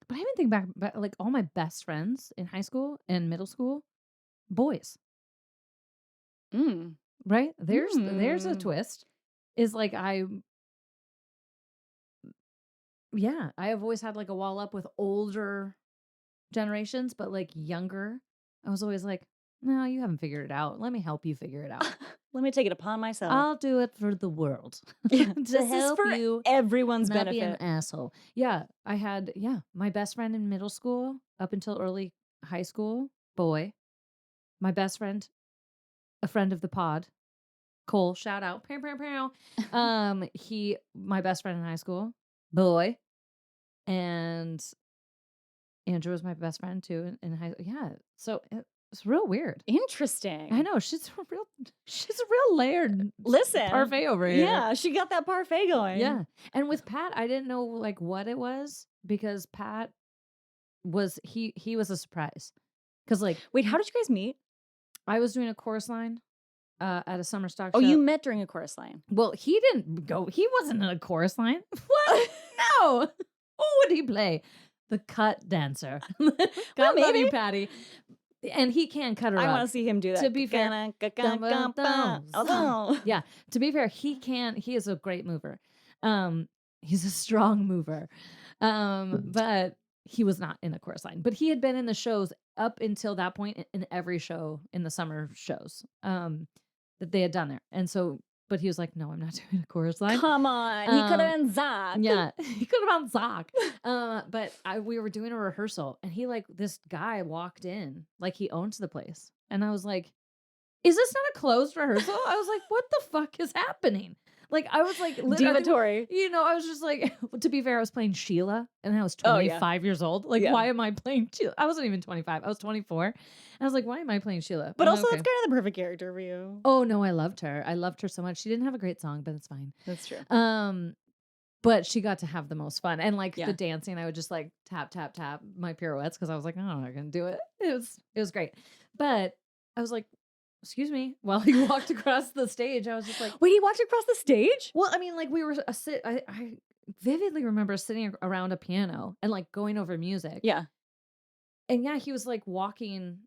But I even think back, like all my best friends in high school and middle school, boys, Mm. right? There's a Mm. twist. Is like I have always had like a wall up with older generations, but like younger, I was always like, no, you haven't figured it out. Let me help you figure it out. Let me take it upon myself. I'll do it for the world Yeah, to this is help for you everyone's not be an benefit. asshole. Yeah, I had my best friend in middle school up until early high school, boy. My best friend, a friend of the pod, Cole, shout out. Pow, pow, pow. My best friend in high school, boy. And Andrew was my best friend too in high. Yeah, so it's real weird. Interesting. I know she's a real layered Listen. parfait over here. Yeah, she got that parfait going. Yeah. And with Pat, I didn't know like what it was because Pat was he was a surprise. Cause like Wait, how did you guys meet? I was doing a chorus line at a summer stock Oh, show. you met during a chorus line. Well, he didn't go. He wasn't in a chorus line. What? No. Who would he play? The cut dancer. God love maybe. you, Patty. And he can cut her I up. want to see him do that. To be fair, Oh, yeah. To be fair, he is a great mover. He's a strong mover. But he was not in a chorus line. But he had been in the shows up until that point in every show in the summer shows that they had done there. And so, but he was like, no, I'm not doing a chorus line. come on. He could have been Zach. Yeah, he could have been Zach. But we were doing a rehearsal and this guy walked in like he owns the place. And I was like, is this not a closed rehearsal? I was like, what the fuck is happening? Like, I was like, Divatory. I was just like, to be fair, I was playing Sheila and I was Oh, yeah. 25 years old. Like, why am I playing Sheila? I wasn't even 25. I was 24. And I was like, why am I playing Sheila? But I'm also, like, that's kind of the perfect character for you. oh, no, I loved her. I loved her so much. She didn't have a great song, but it's fine. That's true. But she got to have the most fun. And like Yeah. the dancing, I would just like tap, tap, tap my pirouettes because I was like, oh, I'm not going to do it. It was great. But I was like, excuse me, while he walked across the stage, I was just like, Wait, he walked across the stage? well, I mean, like we were I vividly remember sitting around a piano and like going over music. Yeah. And yeah, he was like walking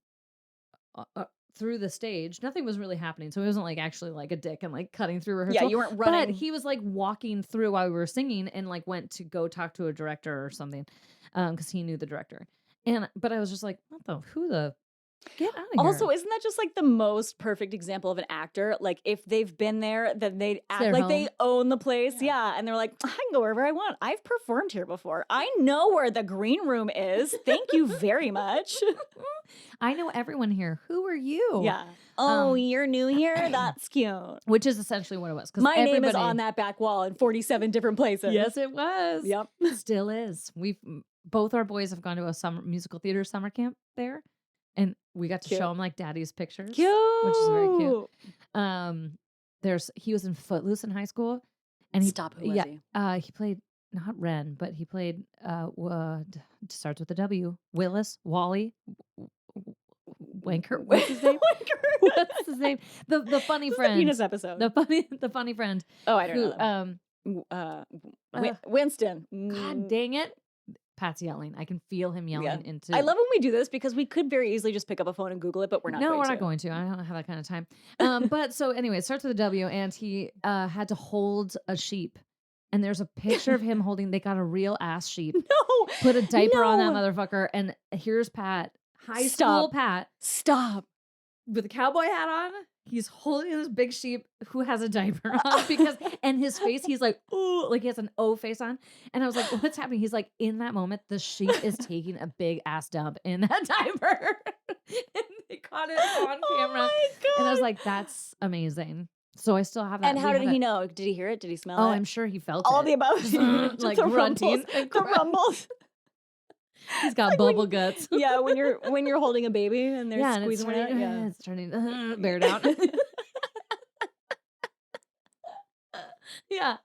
through the stage. Nothing was really happening. So it wasn't like actually like a dick and like cutting through rehearsal. Yeah, you weren't running. But he was like walking through while we were singing and like went to go talk to a director or something because he knew the director. But I was just like, who the get out of here. Also, isn't that just like the most perfect example of an actor? Like, if they've been there, then they act their like they home. own the place. Yeah. And they're like, I can go wherever I want. I've performed here before. I know where the green room is. Thank you very much. I know everyone here. Who are you? Yeah. Oh, you're new here? That's cute. Which is essentially what it was. My name is on that back wall in 47 different places. Yes, it was. Yep. Still is. Both our boys have gone to a musical theater summer camp there. And we got to show him like daddy's pictures. Cute. Which is very cute. He was in Footloose in high school. And Who was he? He played not Ren, but he played starts with a W. Willis, Wally, Wanker. What's his name? What's his name? The funny This is friend. the penis episode. The funny friend. Oh, I don't know. Winston. God dang it. Pat's yelling. I can feel him yelling into. I love when we do this because we could very easily just pick up a phone and Google it, but we're not. No, we're not going to. I don't have that kind of time. But so anyway, it starts with a W, and he had to hold a sheep. And there's a picture of him holding. They got a real ass sheep. No, put a diaper on that motherfucker, and here's Pat, school Pat, with a cowboy hat on. He's holding this big sheep who has a diaper on and his face, he's like, ooh, like he has an O face on. And I was like, what's happening? He's like, in that moment, the sheep is taking a big ass dump in that diaper. And they caught it on camera. My God. And I was like, that's amazing. So I still have that. And how did he know? Did he hear it? Did he smell it? Oh, I'm sure he felt all it. the above. Like the grunting. The rumbles. He's got bubble guts. Yeah, when you're holding a baby and they're squeezing one out. Yeah, it's turning bear down. Yeah.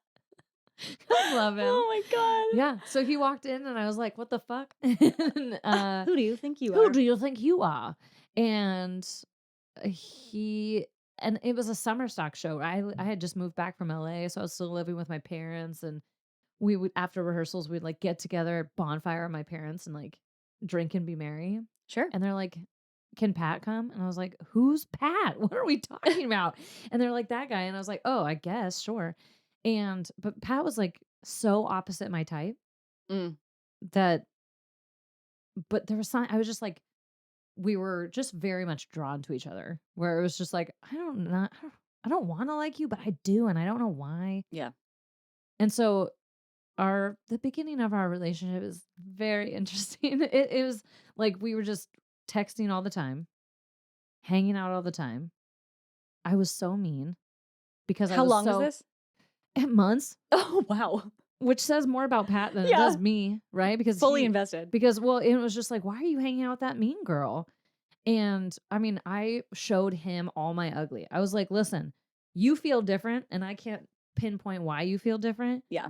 I love him. Oh my God. Yeah. So he walked in and I was like, what the fuck? Who do you think you are? Who do you think you are? And it was a summer stock show. I had just moved back from LA, so I was still living with my parents, and we would, after rehearsals, we'd like get together at bonfire with my parents and like drink and be merry. Sure. And they're like, can Pat come? And I was like, who's Pat? What are we talking about? And they're like, that guy. And I was like, oh, I guess, sure. But Pat was like so opposite my type but there was I was just like, we were just very much drawn to each other, where it was just like, I don't want to like you, but I do. And I don't know why. Yeah. And so the beginning of our relationship is very interesting. It was like, we were just texting all the time, hanging out all the time. I was so mean because how long was this? Months. Oh wow. which says more about Pat than it Yeah. does me, right? Fully invested. Because well, it was just like, why are you hanging out with that mean girl? And I mean, I showed him all my ugly. I was like, listen, you feel different, and I can't pinpoint why you feel different, Yeah.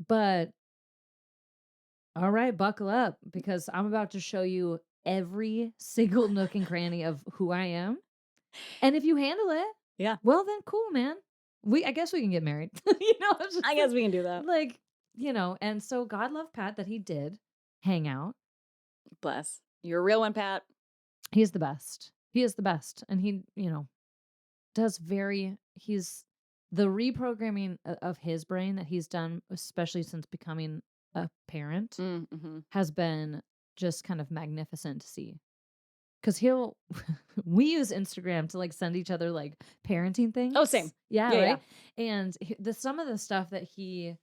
but all right, buckle up because I'm about to show you every single nook and cranny of who I am. And if you handle it, Yeah. well then cool, man. I guess we can get married. It's just I guess we can do that. like, and so God love Pat that he did hang out. Bless. You're a real one, Pat. He's the best. He is the best. And he, he's the reprogramming of his brain that he's done, especially since becoming a parent, Mm-hmm. has been just kind of magnificent to see. Because we use Instagram to like send each other like parenting things. Oh, same. Yeah, Yeah, right. And some of the stuff that he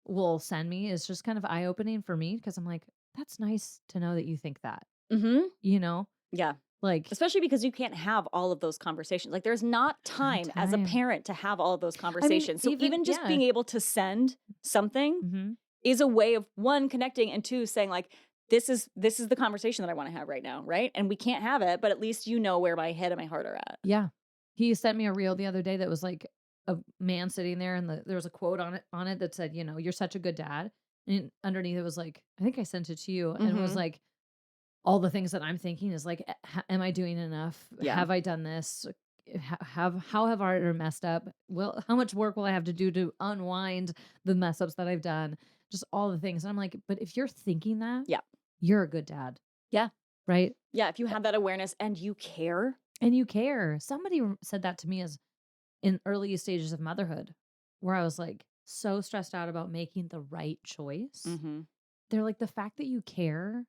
will send me is just kind of eye opening for me because I'm like, that's nice to know that you think that. Mm-hmm. Yeah. Like, especially because you can't have all of those conversations. Like there's not time as a parent to have all of those conversations. So even just being able to send something is a way of, one, connecting, and two, saying like, this is the conversation that I want to have right now, right? And we can't have it, but at least you know where my head and my heart are at. Yeah. He sent me a reel the other day that was like a man sitting there and there was a quote on it that said, you're such a good dad. And underneath it was like, I think I sent it to you, and it was like, all the things that I'm thinking is like, am I doing enough? Yeah. Have I done this? How have I messed up? How much work will I have to do to unwind the mess ups that I've done? Just all the things. And I'm like, but if you're thinking that, yeah, you're a good dad. Yeah. Right? Yeah. If you have that awareness and you care. And you care. Somebody said that to me as in early stages of motherhood, where I was like so stressed out about making the right choice. Mm-hmm. They're like, the fact that you care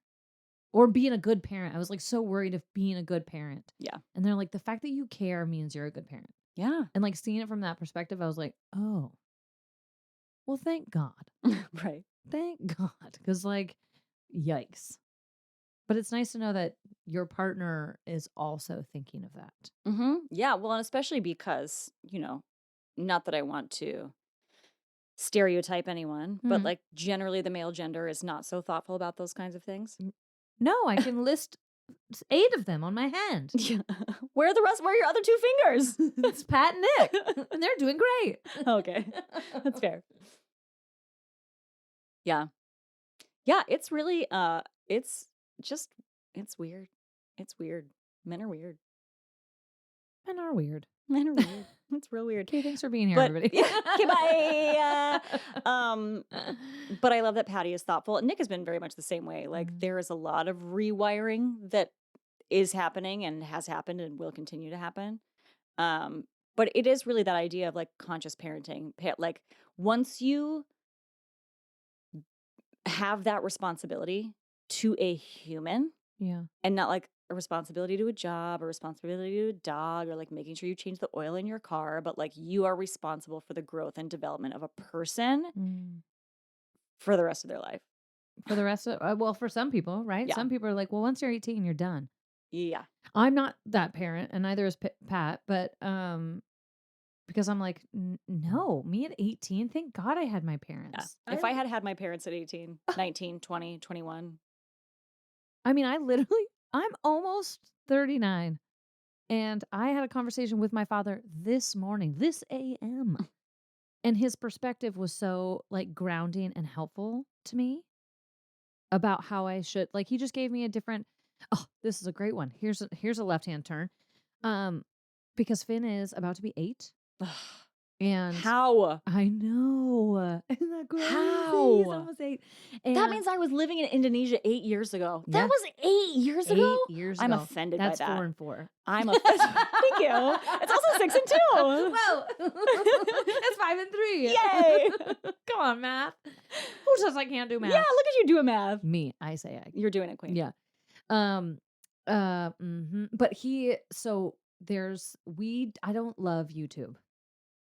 or being a good parent. I was like so worried of being a good parent. Yeah. And they're like, the fact that you care means you're a good parent. Yeah. And like seeing it from that perspective, I was like, oh, well, thank God. Right. Thank God. Because like, yikes. But it's nice to know that your partner is also thinking of that. Mm-hmm. Yeah. Well, and especially because, not that I want to stereotype anyone, but like generally the male gender is not so thoughtful about those kinds of things. No, I can list 8 of them on my hand. Yeah. Where are your other 2 fingers? It's Pat and Nick, and they're doing great. Okay. That's fair. Yeah. Yeah, it's really it's weird. It's weird. Men are weird. Men are weird. Men are weird. It's real weird. Okay, thanks for being here, But, everybody. okay, bye. But I love that Patty is thoughtful. Nick has been very much the same way. Like there is a lot of rewiring that is happening and has happened and will continue to happen. But it is really that idea of like conscious parenting. Like once you have that responsibility to a human, Yeah. and not like a responsibility to a job or responsibility to a dog or like making sure you change the oil in your car, but like you are responsible for the growth and development of a person for the rest of their life. For the rest of well, for some people, right? Yeah. Some people are like, well, once you're 18, you're done. Yeah. I'm not that parent, and neither is Pat, but because I'm like, no, me at 18, thank God I had my parents. Yeah. If I had my parents at 18, 19, 20, 21. I mean, I'm almost 39. And I had a conversation with my father this morning, this AM. And his perspective was so like grounding and helpful to me about how I should, like, he just gave me a different, oh, this is a great one. Here's a left-hand turn. Because Finn is about to be 8. And how? I know. Isn't that crazy? How? He's almost 8. And that means I was living in Indonesia 8 years ago. Yeah. That was 8 years ago? 8 years I'm ago. offended That's by that. 4 and 4. I'm offended. Thank you. It's also 6 and 2. Whoa. It's 5 and 3. Yay. Come on, math. Who says I can't do math? Yeah, look at you doing math. Me. I say I. You're doing it, Queen. Yeah. But I don't love YouTube.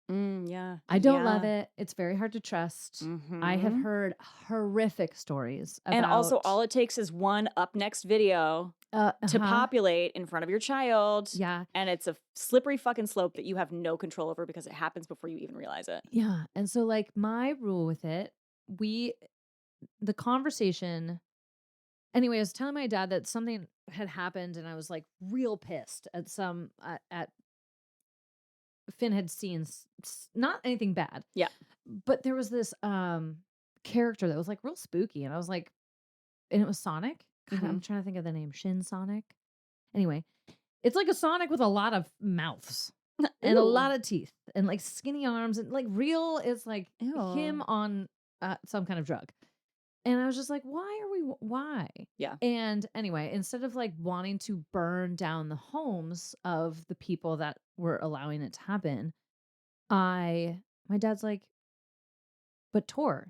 Yeah. I don't love it. It's very hard to trust. I have Mhm. heard horrific stories about, And also, all it takes is one up next video to populate in front of your child. Yeah. And it's a slippery fucking slope that you have no control over because it happens before you even realize it. Yeah. And so, like, my rule with it the conversation. Anyway, I was telling my dad that something had happened, and I was like real pissed at at Finn had seen not anything bad, Yeah. but there was this character that was like real spooky, and I was like, and it was Sonic. God, I'm trying to think of the name. Shin Sonic. Anyway, it's like a Sonic with a lot of mouths and a lot of teeth and like skinny arms and like real. It's like him Ew. on some kind of drug. And I was just like, why? Yeah. And anyway, instead of like wanting to burn down the homes of the people that were allowing it to happen, my dad's like, but Tor,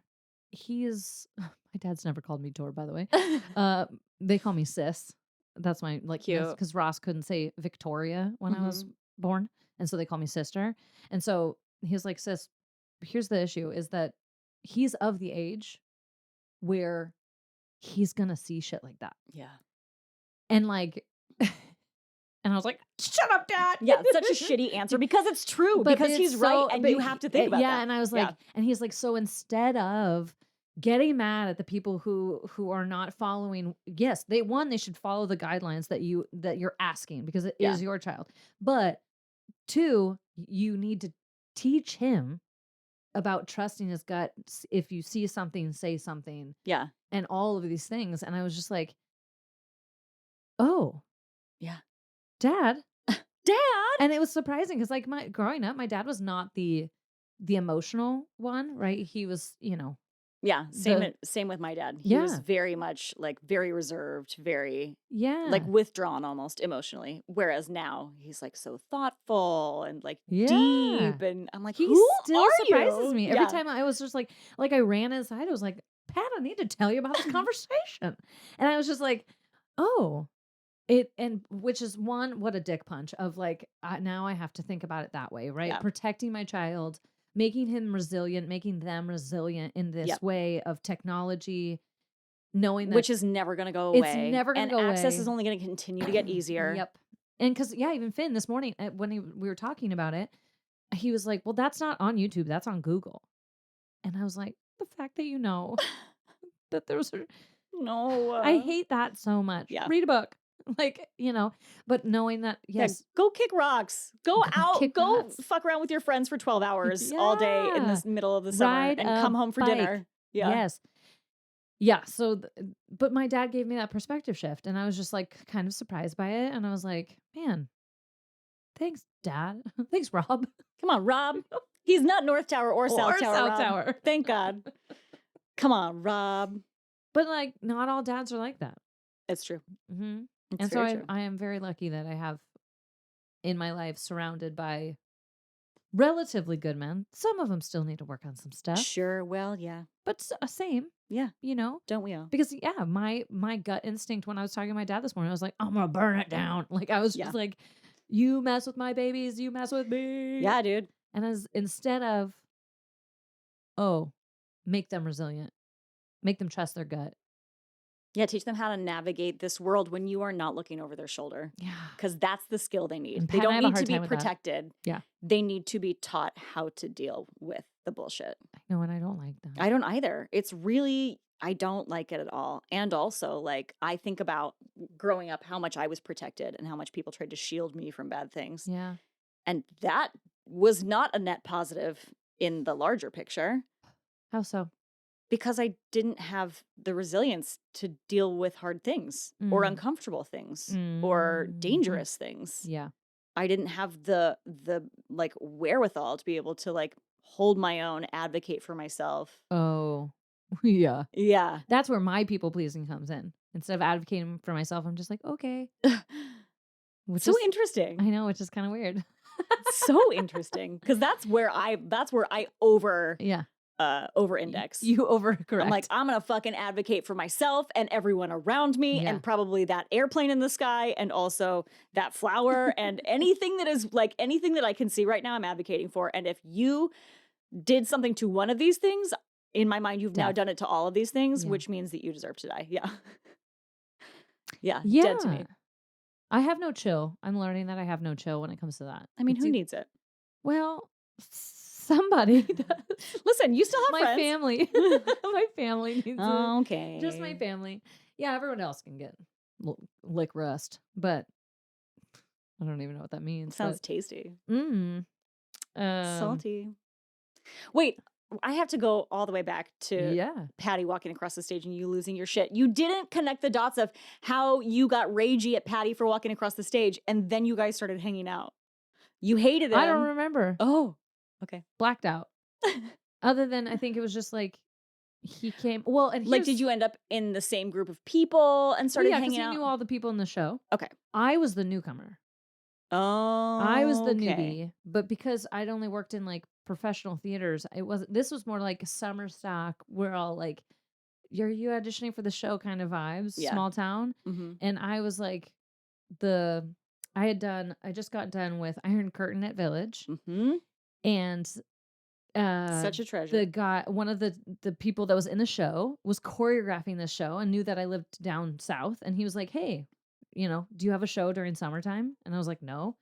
my dad's never called me Tor, by the way. They call me sis. That's my like, Cute. because Ross couldn't say Victoria when I was born. And so they call me sister. And so he was like, sis, here's the issue is that he's of the age where he's gonna see shit like that. Yeah. And like, and I was like, shut up, Dad. Yeah, it's such a shitty answer because it's true. But because it's he's right, so- and but you have to think about yeah, that. and I was like, and he's like, so instead of getting mad at the people who are not following, yes, they should follow the guidelines that you're asking because it is your child. But 2, you need to teach him about trusting his gut. If you see something, say something. Yeah. And all of these things. And I was just like, oh, Yeah. Dad. Dad. And it was surprising because like growing up, my dad was not the emotional one, right? He was, Yeah. Same with my dad. He was very much like very reserved, very like withdrawn almost emotionally. Whereas now he's like so thoughtful and like deep. And I'm like, he who still are surprises you? me every time. I was just like I ran inside. I was like, Pat, I need to tell you about this conversation. And I was just like, oh, which is what a dick punch of like, now I have to think about it that way, right? Yeah. Protecting my child, making him resilient, making them resilient in this way of technology, knowing that which is never going to go away. It's never going to go away. And access is only going to continue to get easier. Yep. And because, even Finn this morning, when we were talking about it, he was like, well, that's not on YouTube. That's on Google. And I was like, the fact that you know that those are... No. I hate that so much. Yeah. Read a book. Like, but knowing that, yes. Yeah, go kick rocks. Go out. Go rocks. fuck around with your friends for 12 hours all day in this middle of the summer and come home for dinner. Yeah. Yes. Yeah. So, but my dad gave me that perspective shift and I was just like kind of surprised by it. And I was like, man, thanks, Dad. Thanks, Rob. Come on, Rob. He's not North Tower or South Tower. Thank God. Come on, Rob. But like, not all dads are like that. It's true. Mm-hmm. And so I am very lucky that I have in my life surrounded by relatively good men. Some of them still need to work on some stuff. Sure. Well, yeah. But same. Yeah. Don't we all? Because my gut instinct when I was talking to my dad this morning, I was like, I'm gonna burn it down. Like I was just like, you mess with my babies, you mess with me. Yeah, dude. And instead of, make them resilient, make them trust their gut. Yeah, teach them how to navigate this world when you are not looking over their shoulder. Yeah. Because that's the skill they need. And They Pat and I don't have a need to hard be time with that. protected. Yeah. They need to be taught how to deal with the bullshit. I know, and I don't like that. I don't either. It's really, I don't like it at all. And also, like, I think about growing up, how much I was protected and how much people tried to shield me from bad things. Yeah. And that was not a net positive in the larger picture. How so? Because I didn't have the resilience to deal with hard things or uncomfortable things or dangerous things. Yeah. I didn't have the like wherewithal to be able to like hold my own, advocate for myself. Oh, yeah. Yeah. That's where my people pleasing comes in. Instead of advocating for myself, I'm just like, okay. Interesting. I know, which is kind of weird. So interesting. Because that's where I over index. You overcorrect. I'm like, I'm gonna fucking advocate for myself and everyone around me and probably that airplane in the sky and also that flower and anything that is like anything that I can see right now I'm advocating for. And if you did something to one of these things, in my mind, you've now done it to all of these things, which means that you deserve to die. Yeah. Yeah. Dead to me. I have no chill. I'm learning that I have no chill when it comes to that. I mean, who needs it? Well, Somebody does. Listen, you still have My friends. family. My family needs it. Just my Okay. family. Yeah, everyone else can get lick rust, but I don't even know what that means. Sounds But tasty. mm, um, Salty. Wait, I have to go all the way back to yeah. Patty walking across the stage and you losing your shit. You didn't connect the dots of how you got ragey at Patty for walking across the stage and then you guys started hanging out. You hated I don't him. remember. Oh, okay. Blacked out. Other than I think it was just like he came. Well, and Like, did here's you end up in the same group of people and well, started yeah, because hanging he out? knew all the people in the show. Okay. I was the newcomer. I was the Okay. newbie, but because I'd only worked in like professional theaters, it wasn't. This was more like summer stock. We're all like, "Are you auditioning for the show?" kind of vibes, Yeah. small town. Mm-hmm. And I was like, the I just got done with Iron Curtain at Village, Mm-hmm. and Such a the treasure. guy, one of the people that was in the show, was choreographing this show and knew that I lived down south, and he was like, "Hey, do you have a show during summertime?" And I was like, "No."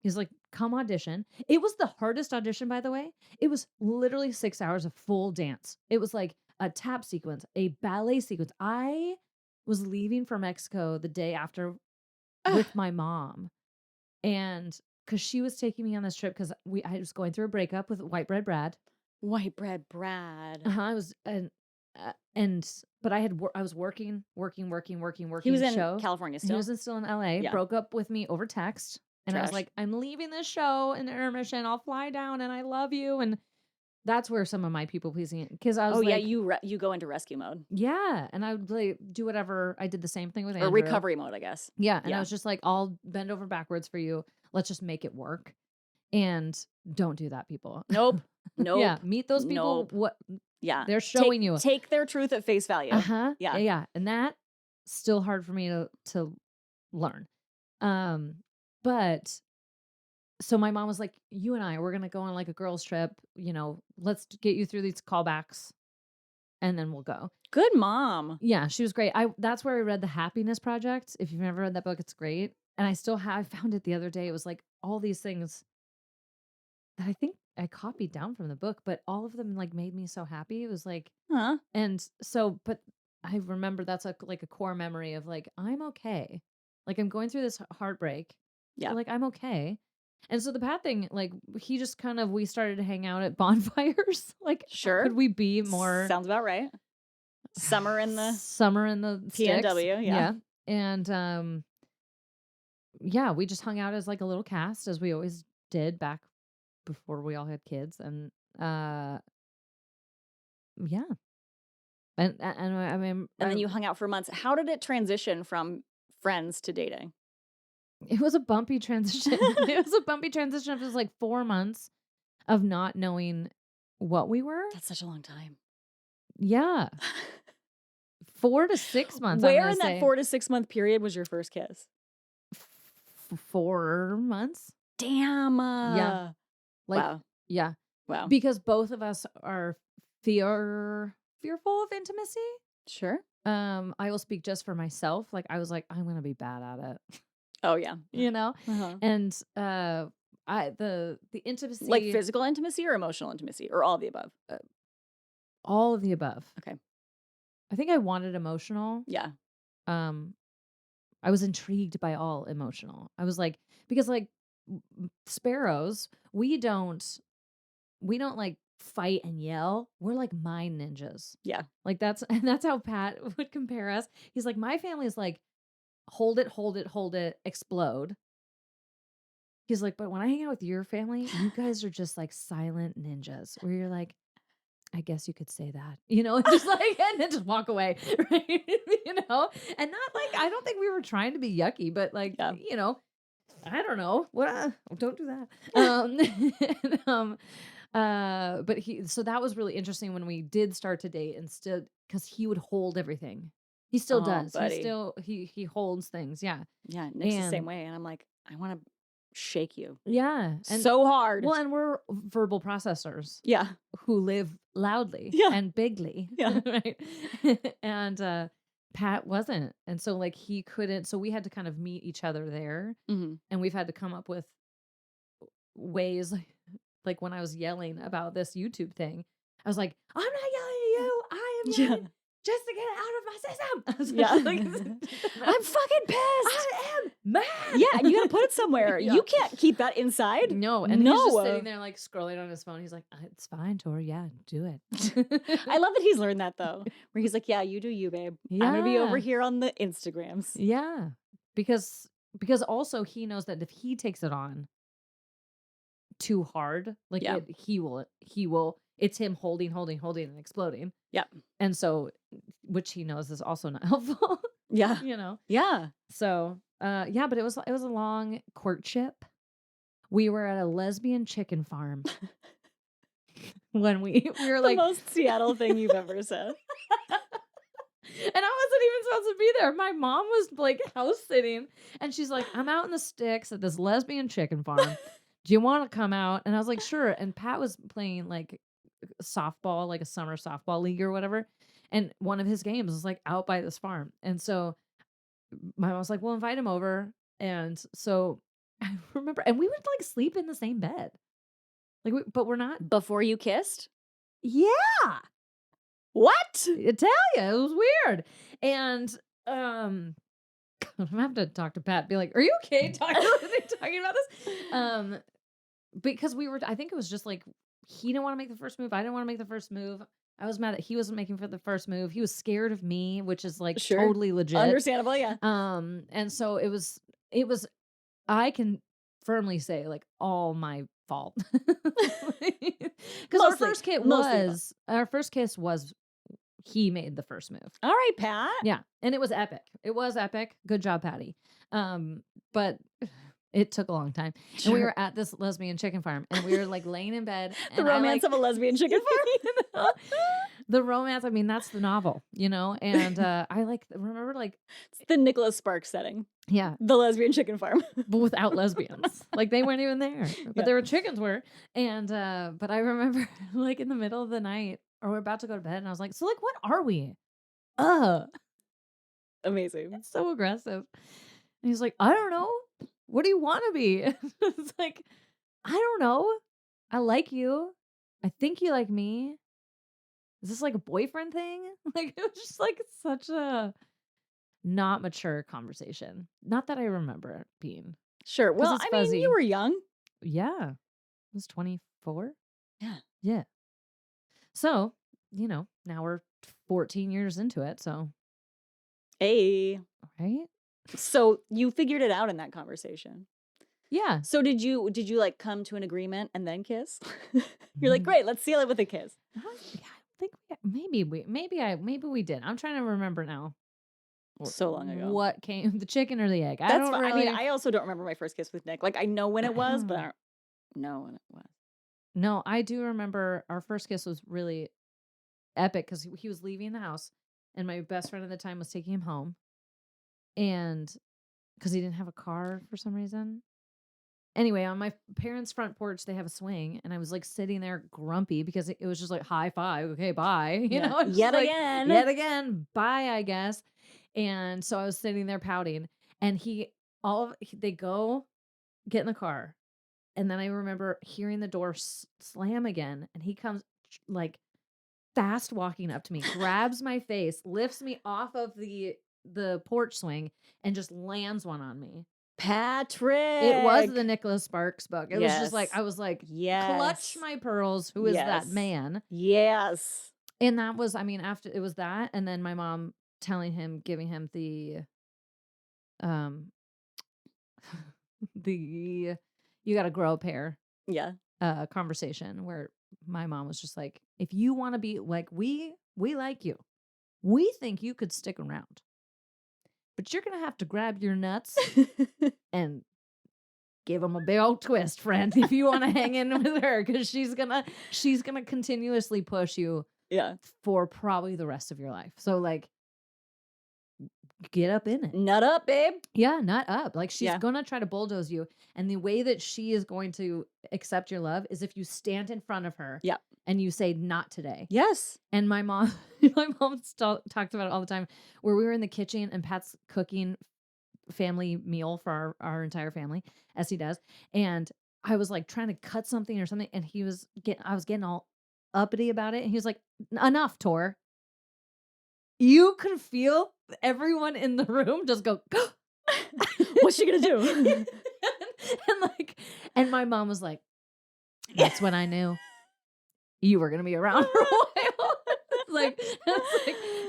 He's like, "Come audition." It was the hardest audition, by the way. It was literally 6 hours of full dance. It was like a tap sequence, a ballet sequence. I was leaving for Mexico the day after Ugh. with my mom, and because she was taking me on this trip because I was going through a breakup with White Bread Brad. White bread Brad. I was and but I was working He was in show. California He still. was still in LA. Yeah. Broke up with me over text, and I was Trash. like, "I'm leaving this show in the intermission. I'll fly down, and I love you." And that's where some of my people pleasing, because I was Oh yeah, like, you go into rescue mode yeah, and I would like do whatever. I did the same thing with or Andrew. recovery mode, I guess. Yeah, and I Yeah. was just like, I'll bend over backwards for you. Let's just make it work. And don't do that, people. Nope. Nope. Yeah, meet those people. Nope. What Yeah. they're showing you. Take their truth at face value. Yeah, Yeah. yeah, and that still hard for me to learn. But so my mom was like, "You and we're gonna go on like a girls trip. Let's get you through these callbacks, and then we'll go." Good mom. Yeah, she was great. That's where I read The Happiness Project. If you've never read that book, it's great. And I still have. I found it the other day. It was like all these things that I think I copied down from the book, but all of them like made me so happy. It was like, Huh. and so, but I remember that's like a core memory of like, I'm okay. Like I'm going through this heartbreak. Yeah. But, like I'm okay. And so the Pat thing, like he just we started to hang out at bonfires. Like, Sure. could we be more Sounds about right. Summer in the sticks? PNW, yeah. And yeah, we just hung out as like a little cast as we always did back before we all had kids, and yeah. And I mean, And then you hung out for months. How did it transition from friends to dating? it was a bumpy transition. It was a bumpy transition of just like 4 months of not knowing what we were. That's such a long time. Yeah. 4 to 6 months. Where in that 4 to 6 month period was your first kiss? 4 months? Damn. Yeah. Like, wow. yeah. Wow. Because both of us are fearful of intimacy. Sure. I will speak just for myself. Like I was like, I'm gonna be bad at it. Oh yeah. And the intimacy, Like physical intimacy or emotional intimacy or all of the above? all of the above. Okay. I think I wanted emotional. Yeah. I was intrigued by all emotional. I was like, because like sparrows, we don't like fight and yell. We're like mind ninjas. Yeah. Like that's how Pat would compare us. He's like, my family is like, hold it, explode. He's like, but when I hang out with your family, you guys are just like silent ninjas where you're like, I guess you could say that, just like, and then just walk away, right? And not like, I don't think we were trying to be yucky, but like, Yeah. I don't know what, don't do that. But so that was really interesting when we did start to date, and still, because he would hold everything. He still does. Buddy. He holds things. Yeah. Yeah. Nick's the same And- way. And I'm like, I want to shake you Yeah. And so hard. well, and we're verbal processors Yeah. who live loudly Yeah. and bigly. Yeah. Right. And Pat wasn't. And so like he couldn't, so we had to kind of meet each other there, Mhm. and we've had to come up with ways like when I was yelling about this YouTube thing, I was like, I'm not yelling at you. I am Yeah. yelling just to get it out of my system. I was Yeah. like, I'm fucking pissed. I am mad. Yeah, and you gotta put it somewhere. Yeah. You can't keep that inside. No, and he's just No. sitting there like scrolling on his phone. He's like, It's fine, Tori. Yeah, do it." I love that he's learned that though, where he's like, yeah, you do you, babe. I'm gonna be over Yeah. here on the Instagrams. Yeah, because also he knows that if he takes it on too hard, like Yeah. he will. It's him holding, and exploding. Yep. And so, which he knows is also not helpful. Yeah. You know. Yeah. So, yeah, but it was a long courtship. We were at a lesbian chicken farm when we were The like, most Seattle thing you've ever said. and I wasn't even supposed to be there. My mom was like house sitting, and she's like, I'm out in the sticks at this lesbian chicken farm. Do you want to come out? And I was like, sure. And Pat was playing like softball, like a summer softball league or whatever. And one of his games was like out by this farm. And so my mom was like, well, invite him over. And so I remember, and we would like sleep in the same bed. Like, but we're not. Before you kissed? Yeah. What? I tell you, it was weird. And I'm gonna have to talk to Pat, be like, are you okay talking about this? Because I think it was just like he didn't want to make the first move. I didn't want to make the first move. I was mad that he wasn't making for the first move. He was scared of me, which is like Sure. totally legit. Understandable, yeah. And so it was I can firmly say like all my fault. Because our first kiss was he made the first move. All right, Pat. Yeah, and it was epic. It was epic. Good job, Patty. But it took a long time. Sure. And we were at this lesbian chicken farm, and we were like laying in bed. The romance of a lesbian chicken farm. You know? The romance. I mean, that's the novel, you know. And I like remember like It's the Nicholas Sparks setting. Yeah, The lesbian chicken farm. but without lesbians. Like they weren't even there, but Yeah. there were chickens were. And but I remember like in the middle of the night, or we're about to go to bed, and I was like, so like, what are we? Amazing. It's so aggressive. And he's like, I don't know. What do you want to be? It's like, I don't know. I like you. I think you like me. Is this like a boyfriend thing? Like it was just like such a not mature conversation. Not that I remember it being. Sure. Well, it's I mean, fuzzy. you were young. Yeah. I was 24. Yeah. Yeah. So, you know, now we're 14 years into it. So, Hey. right? So you figured it out in that conversation. Yeah. So did you like come to an agreement and then kiss? You're like, great, let's seal it with a kiss. Yeah, I think maybe we did. I'm trying to remember now. So long ago. What came, the chicken or the egg? That's I don't fine. really. I mean, I also don't remember my first kiss with Nick. Like, I know when it was, but I don't know when it was. No, I do remember our first kiss was really epic because he was leaving the house, and my best friend at the time was taking him home, and because he didn't have a car for some reason. Anyway, on my parents' front porch, they have a swing, and I was like sitting there grumpy because it was just like high five, okay, bye, you Yeah. know, it's just Yet like, again. yet again, bye, I guess. And so I was sitting there pouting, and they go get in the car, and then I remember hearing the door slam again, and he comes like fast walking up to me, grabs my face, lifts me off of the porch swing, and just lands one on me. Patrick. It was the Nicholas Sparks book. It was just like, Yes. I was like, Yes. clutch my pearls. Who is that Yes. man? Yes. And that was, I mean, after it was that, and then my mom telling him, giving him the the you got to grow a pair Yeah. conversation where my mom was just like, if you want to be like, we like you, we think you could stick around, but you're gonna have to grab your nuts and give them a big old twist, friend, if you want to hang in with her, because she's gonna continuously push you Yeah. for probably the rest of your life. So like, get up in it. Nut up, babe. Yeah, not up. Like she's Yeah. gonna try to bulldoze you. And the way that she is going to accept your love is if you stand in front of her Yep. and you say, not today. Yes. And my mom, talked about it all the time, where we were in the kitchen and Pat's cooking family meal for our entire family, as he does. And I was like trying to cut something or something, and I was getting all uppity about it, and he was like, Enough, Tor." You could feel everyone in the room just go, What's she gonna do? and like, and my mom was like, "That's when I knew you were gonna be around for a while." It's like,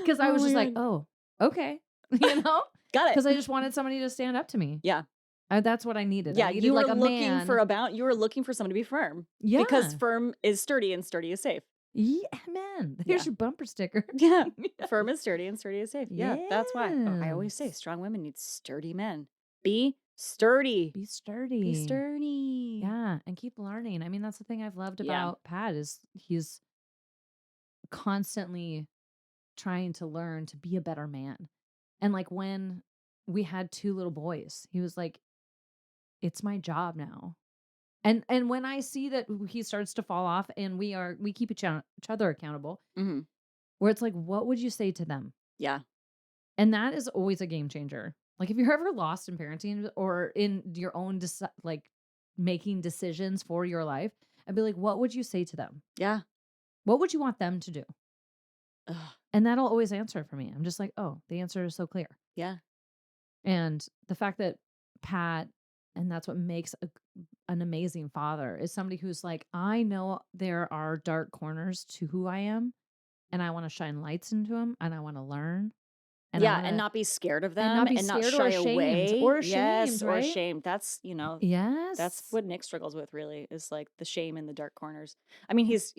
because I Oh was my just like, God. "Oh, okay," you know, Got because I it. just wanted somebody to stand up to me. Yeah. That's what I needed. I Yeah, needed like a man. you were looking for someone to be firm because Yeah, firm is sturdy and sturdy is safe. yeah, man. Here's Yeah. your bumper sticker. Yeah. Firm is sturdy and sturdy is safe. Yeah, that's why. Oh, I always say Yes. strong women need sturdy men. Be sturdy. Be Be sturdy. sturdy. Yeah, and keep learning. I mean, that's the thing I've loved Yeah. about Pat is he's constantly trying to learn to be a better man. And like when we had two little boys, he was like, "It's my job now." And when I see that he starts to fall off and we keep each other accountable, Mhm. where it's like, what would you say to them? Yeah. And that is always a game changer. Like if you're ever lost in parenting or in your own like making decisions for your life, I'd be like, what would you say to them? Yeah. What would you want them to do? Ugh. And that'll always answer it for me. I'm just like, oh, the answer is so clear. Yeah. And the fact that Pat, and that's what makes an amazing father, is somebody who's like, I know there are dark corners to who I am, and I want to shine lights into them, and I want to learn, and I Yeah, want and to, not be scared of and them not be and not scared or shy ashamed away. or ashamed, Yes, or right? ashamed. That's Yes. what Nick struggles with really is like the shame in the dark corners. I mean, he's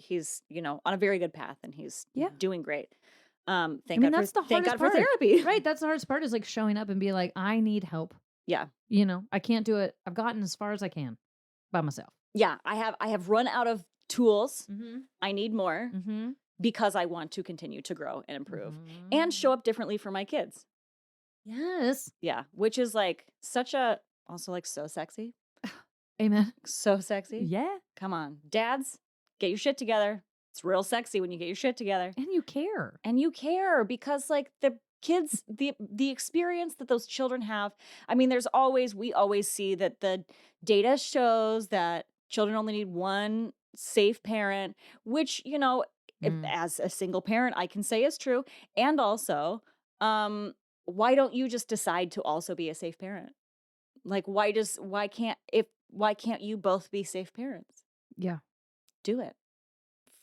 on a very good path and he's Yeah. doing great. I mean, that's the Thank hardest God for part, therapy. right? That's the hardest part is like showing up and be like, I need help. Yeah. I can't do it. I've gotten as far as I can by myself. Yeah, I have run out of tools. Mm-hmm. I need more Mm-hmm. because I want to continue to grow and improve and Mm-hmm. show up differently for my kids. Yes. Yeah, which is like such a also like so sexy. Amen. So sexy. Yeah. Come on. Dads, get your shit together. It's real sexy when you get your shit together. And you care. And you care because like the kids the experience that those children have. I mean, we always see that the data shows that children only need one safe parent, which, Mm. as a single parent I can say is true. And also, why don't you just decide to also be a safe parent? Like why can't you both be safe parents? Yeah. Do it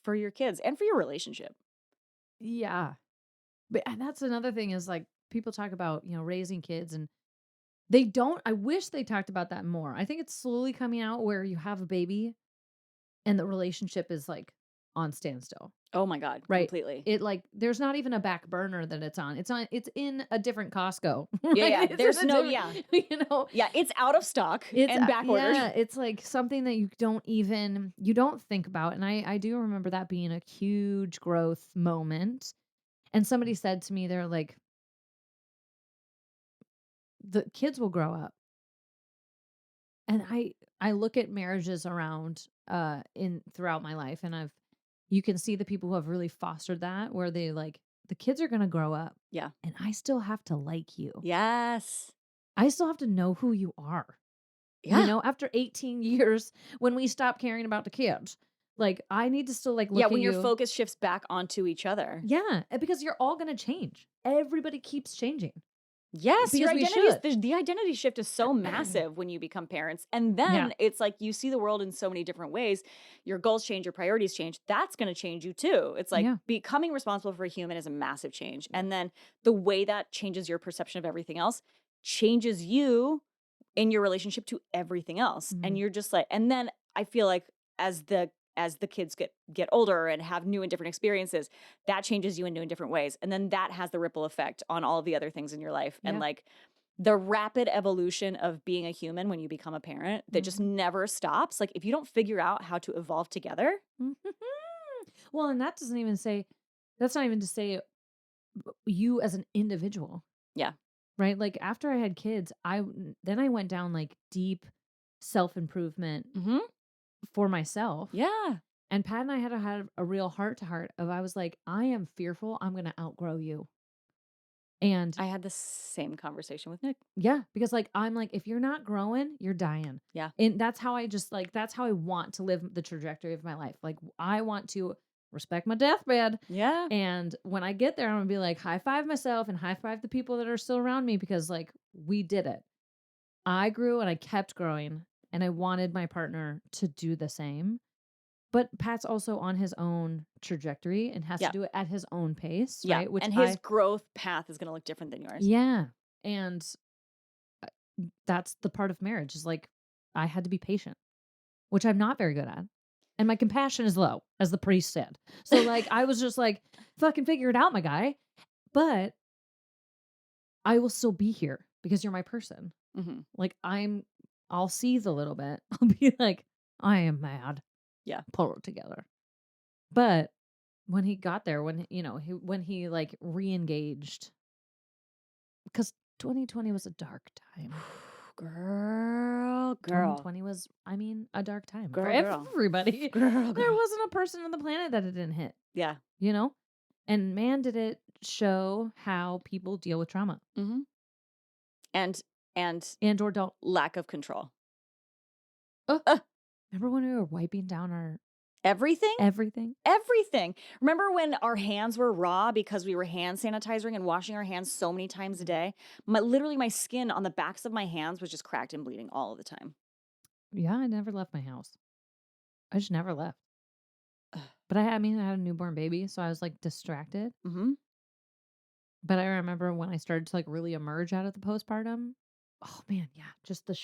for your kids and for your relationship. Yeah. But and that's another thing is like people talk about, raising kids and they don't. I wish they talked about that more. I think it's slowly coming out where you have a baby and the relationship is like on standstill, Oh my God, right? completely. It like there's not even a back burner that it's on. It's in a different Costco, right? Yeah, It's there's in a no different, Yeah, it's out of stock It's and back ordered. yeah, it's like something that you don't think about. And I do remember that being a huge growth moment. And somebody said to me, they're like, the kids will grow up. And I look at marriages around in throughout my life and you can see the people who have really fostered that where they like the kids are gonna grow up. Yeah. And I still have to like you. Yes. I still have to know who you are. Yeah. After 18 years when we stop caring about the kids. Like I need to still like look Yeah, at when your you. focus shifts back onto each other. Yeah, because you're all gonna change. Everybody keeps changing. Yes, your Because we identity should. the identity shift is so massive when you become parents. And Yeah. then it's like you see the world in so many different ways. Your goals change, your priorities change. That's going to change you too. It's like Yeah. becoming responsible for a human is a massive change. And then the way that changes your perception of everything else changes you in your relationship to everything else. Mhm. And you're just like, and then I feel like as the kids get older and have new and different experiences, that changes you in new and different ways. And then that has the ripple effect on all of the other things in your life. And Yeah. like the rapid evolution of being a human when you become a parent that just never stops. Like if you don't figure out how to evolve together. Well, and that's not even to say you as an individual. Yeah. Right? Like after I had kids, then I went down like deep self-improvement Mm-hmm. for myself. Yeah. And Pat and I had to have a real heart to heart of I was like, I am fearful I'm going to outgrow you. And I had the same conversation with Nick. yeah, because like I'm like, if you're not growing, you're dying. Yeah. And that's how I just like that's how I want to live the trajectory of my life. Like I want to respect my deathbed. Yeah. And when I get there, I'm gonna be like high five myself and high five the people that are still around me because like we did it. I grew and I kept growing and I wanted my partner to do the same. But Pat's also on his own trajectory and has Yeah. to do it at his own pace, Yeah. right? Which And his growth path is going to look different than yours. yeah. And that's the part of marriage is like I had to be patient, which I'm not very good at. And my compassion is low, as the priest said. So like I was just like, fucking figure it out, my guy. But I will still be here because you're my person. Mhm. Like I'll seethe a little bit. I'll be like, I am mad. Yeah. Pull it together. But when he got there, when when he like re-engaged, because 2020 was a dark time. Girl. 2020 was, I mean, a dark time for Girl. everybody. Girl. There wasn't a person on the planet that it didn't hit, Yeah. you know? And man, did it show how people deal with trauma Mm-hmm. And and or don't. lack of control. Remember when we were wiping down our Everything? everything? Everything. Remember when our hands were raw because we were hand sanitizing and washing our hands so many times a day? Literally, my skin on the backs of my hands was just cracked and bleeding all of the time. Yeah, I never left my house. I just never left. Ugh. But I had a newborn baby, so I was like distracted. Mm-hmm. But I remember when I started to like really emerge out of the postpartum. Oh man, yeah, just the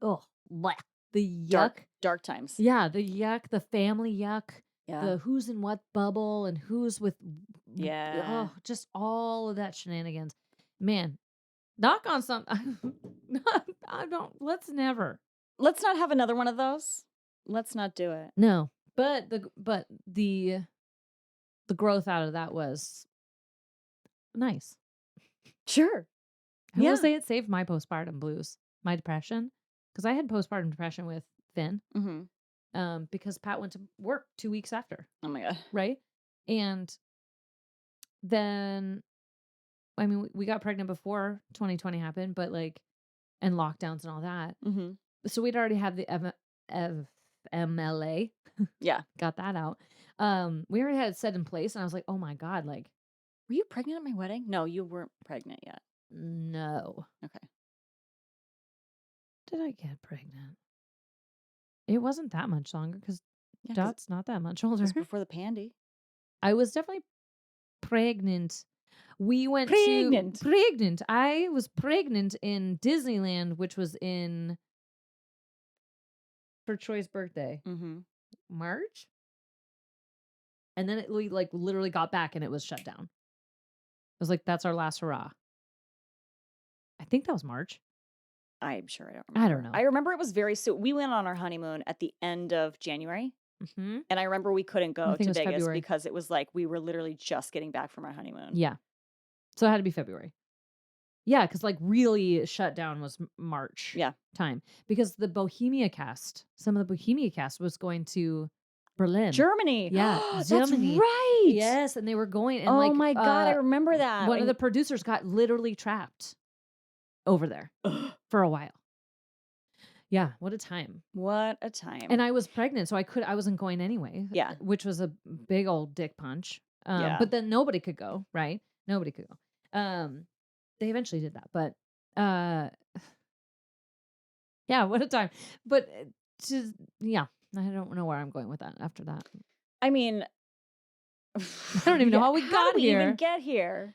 bleh, the yuck. Dark times. Yeah, the yuck, the family yuck, Yeah. the who's in what bubble and who's with Yeah. oh, just all of that shenanigans. Man, knock on some I don't let's never. Let's not have another one of those. Let's not do it. No. But the growth out of that was nice. Sure. I Yeah. will say it saved my postpartum blues, my depression, because I had postpartum depression with Finn, Mm-hmm. because Pat went to work 2 weeks after, Oh my God. right? And then, I mean, we got pregnant before 2020 happened, but like, and lockdowns and all that. Mm-hmm. So we'd already had the FMLA, Yeah. got that out. We already had it set in place, and I was like, oh my God, like, Were you pregnant at my wedding? No, you weren't pregnant yet. no. Okay. Did I get pregnant? It wasn't that much longer because Yeah, 'cause Dot's not that much older. it was before the pandy. I was definitely pregnant. We went Pregnant. to pregnant. I was pregnant in Disneyland, which was for Troy's birthday, Mm-hmm. March. And then we like literally got back and it was shut down. I was like, that's our last hurrah. I think that was March. I'm sure I don't I remember. don't know. I remember it was very soon. We went on our honeymoon at the end of January. Mm-hmm. And I remember we couldn't go I think to it was Vegas February. because it was like we were literally just getting back from our honeymoon. Yeah. So it had to be February. Yeah, because like really shut down was March time. Because the Bohemia cast, some of the Bohemia cast was going to Berlin. Germany. Yeah, That's Germany. right. Yes, and they were going and Oh like my God, I remember that. one of the producers got literally trapped over there for a while. Yeah, what a time. What a time. And I was pregnant, so I wasn't going anyway. Yeah. Which was a big old dick punch. Yeah. But then nobody could go, right? Nobody could go. They eventually did that, but yeah, what a time. But yeah, I don't know where I'm going with that after that. I mean, I don't even know how we how got did we here. even get here?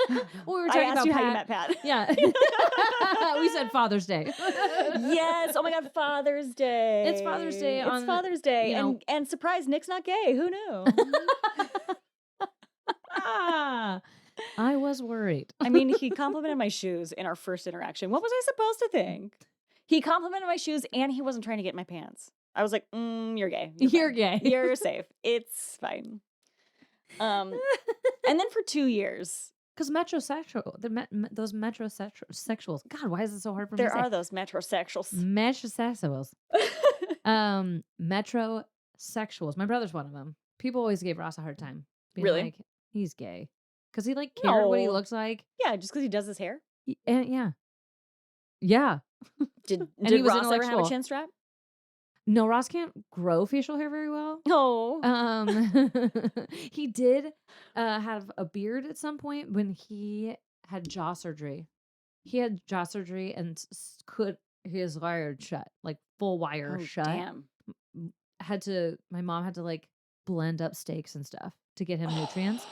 Well, we were I talking asked about you how you Pat. met Pat. Yeah. We said Father's Day. Yes. Oh my God, Father's Day. It's Father's Day It's on, Father's Day. you know- And surprise, Nick's not gay. Who knew? I was worried. I mean, he complimented my shoes in our first interaction. What was I supposed to think? He complimented my shoes and he wasn't trying to get my pants. I was like, you're gay. You're fine. gay. You're safe. It's fine. And then for 2 years, Because metrosexual, those metrosexuals. God, why is it so hard for me there to say? are those metrosexuals. Metrosexuals. Metrosexuals. My brother's one of them. People always gave Ross a hard time. Being Really? like, he's gay. because he like cared what he No. looks like. Yeah, just because he does his hair. And yeah, Did and he did was Ross ever have a intellectual. chin strap? No, Ross can't grow facial hair very well. No. He did have a beard at some point when he had jaw surgery. He had jaw surgery and could his wired shut, like full wire Oh, shut. damn. My mom had to like blend up steaks and stuff to get him nutrients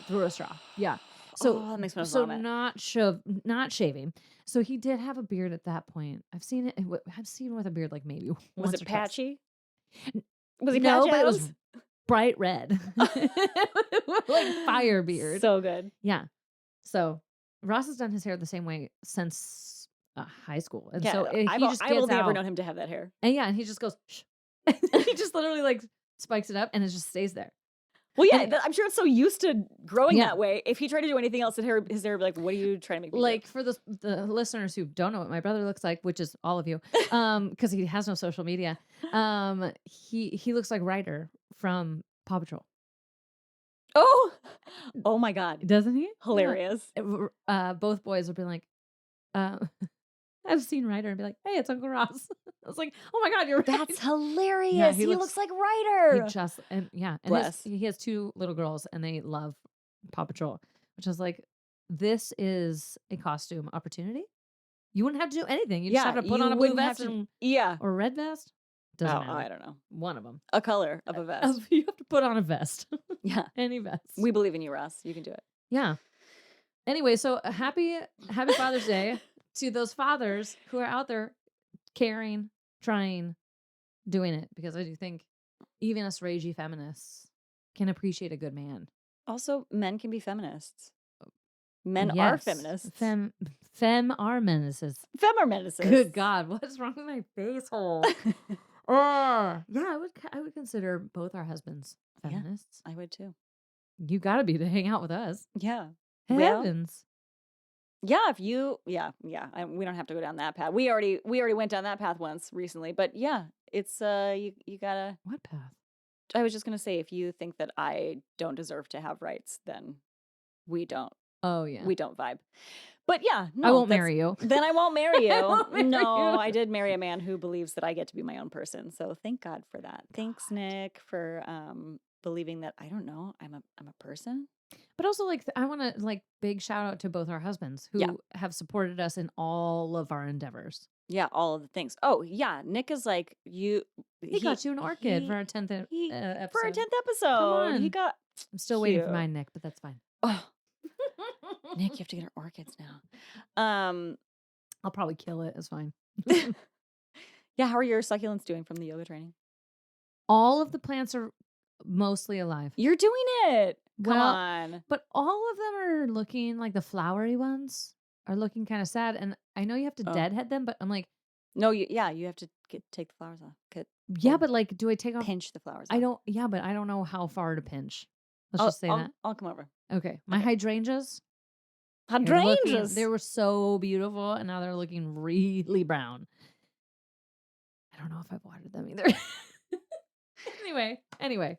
through a straw. Yeah. So Oh, that makes me want to so vomit. not shaving. So he did have a beard at that point. I've seen it. I've seen with a beard like maybe Was once it or twice. patchy? Was he No, Patch but it was Adams? bright red, like fire beard. So good. Yeah. So Ross has done his hair the same way since high school, and so Yeah, he just I've gets only ever out, known him to have that hair. and yeah, and he just goes, Shh. He just literally like spikes it up, and it just stays there. Well, yeah, And I'm sure it's so used to growing Yeah. that way. If he tried to do anything else, his hair would be like, "What are you trying to make me do?" like for the listeners who don't know what my brother looks like, which is all of you, because he has no social media, he looks like Ryder from Paw Patrol, Oh my God, doesn't he? Yeah. hilarious! Both boys would be like, I've seen Ryder and be like, hey, it's Uncle Ross. I was like, oh my God, you're right. That's hilarious. he he looks- looks like He Ryder. just and Bless. he has 2 little girls and they love Paw Patrol, which is like, this is a costume opportunity. You wouldn't have to do anything. You just have to put you on a blue wouldn't have vest to- yeah. or red vest. Doesn't Oh, matter. I don't know. One of them. A color of a vest. You have to put on a vest. Yeah, Any vest. we believe in you, Ross. You can do it. Yeah. Anyway, so happy Father's Day to those fathers who are out there caring, trying, doing it, because I do think even us ragey feminists can appreciate a good man. Also, men can be feminists. Men are Yes. feminists. Fem are menaces. Fem are menaces. Good God, what is wrong with my face hole? Yeah, I would consider both our husbands Yeah. feminists. I would too. You got to be to hang out with us. Yeah. Well, Heavens. yeah, if you, yeah, we don't have to go down that path. We already went down that path once recently, but yeah, it's you gotta. What path? I was just gonna say, if you think that I don't deserve to have rights, then we don't Oh yeah. vibe. But yeah, no, I won't marry you. Then I won't marry you. I won't marry No, you. I did marry a man who believes that I get to be my own person. So thank God for that. Thanks, God. Nick, for believing that I don't know, I'm a person. But also, like, I want to like big shout out to both our husbands who Yeah. have supported us in all of our endeavors. Yeah, all of the things. Oh yeah, Nick is like you. He got you an orchid he- for our 10th episode. For our 10th episode. He on. got. I'm still waiting for cute. mine, Nick, but that's fine. Oh, Nick, you have to get our orchids now. I'll probably kill it. It's fine. Yeah, how are your succulents doing from the yoga training? All of the plants are mostly alive, You're doing it. Come Well, on. but all of them are looking like the flowery ones are looking kind of sad. And I know you have to Oh. deadhead them, but I'm like, No, you have to take the flowers off. yeah, Or but like, do I take off? pinch the flowers. I off. don't. Yeah, but I don't know how far to pinch. Let's I'll, just say I'll, that. I'll come over. Okay, my hydrangeas. they're Hydrangeas. They were so beautiful, and now they're looking really brown. I don't know if I've watered them either. Anyway,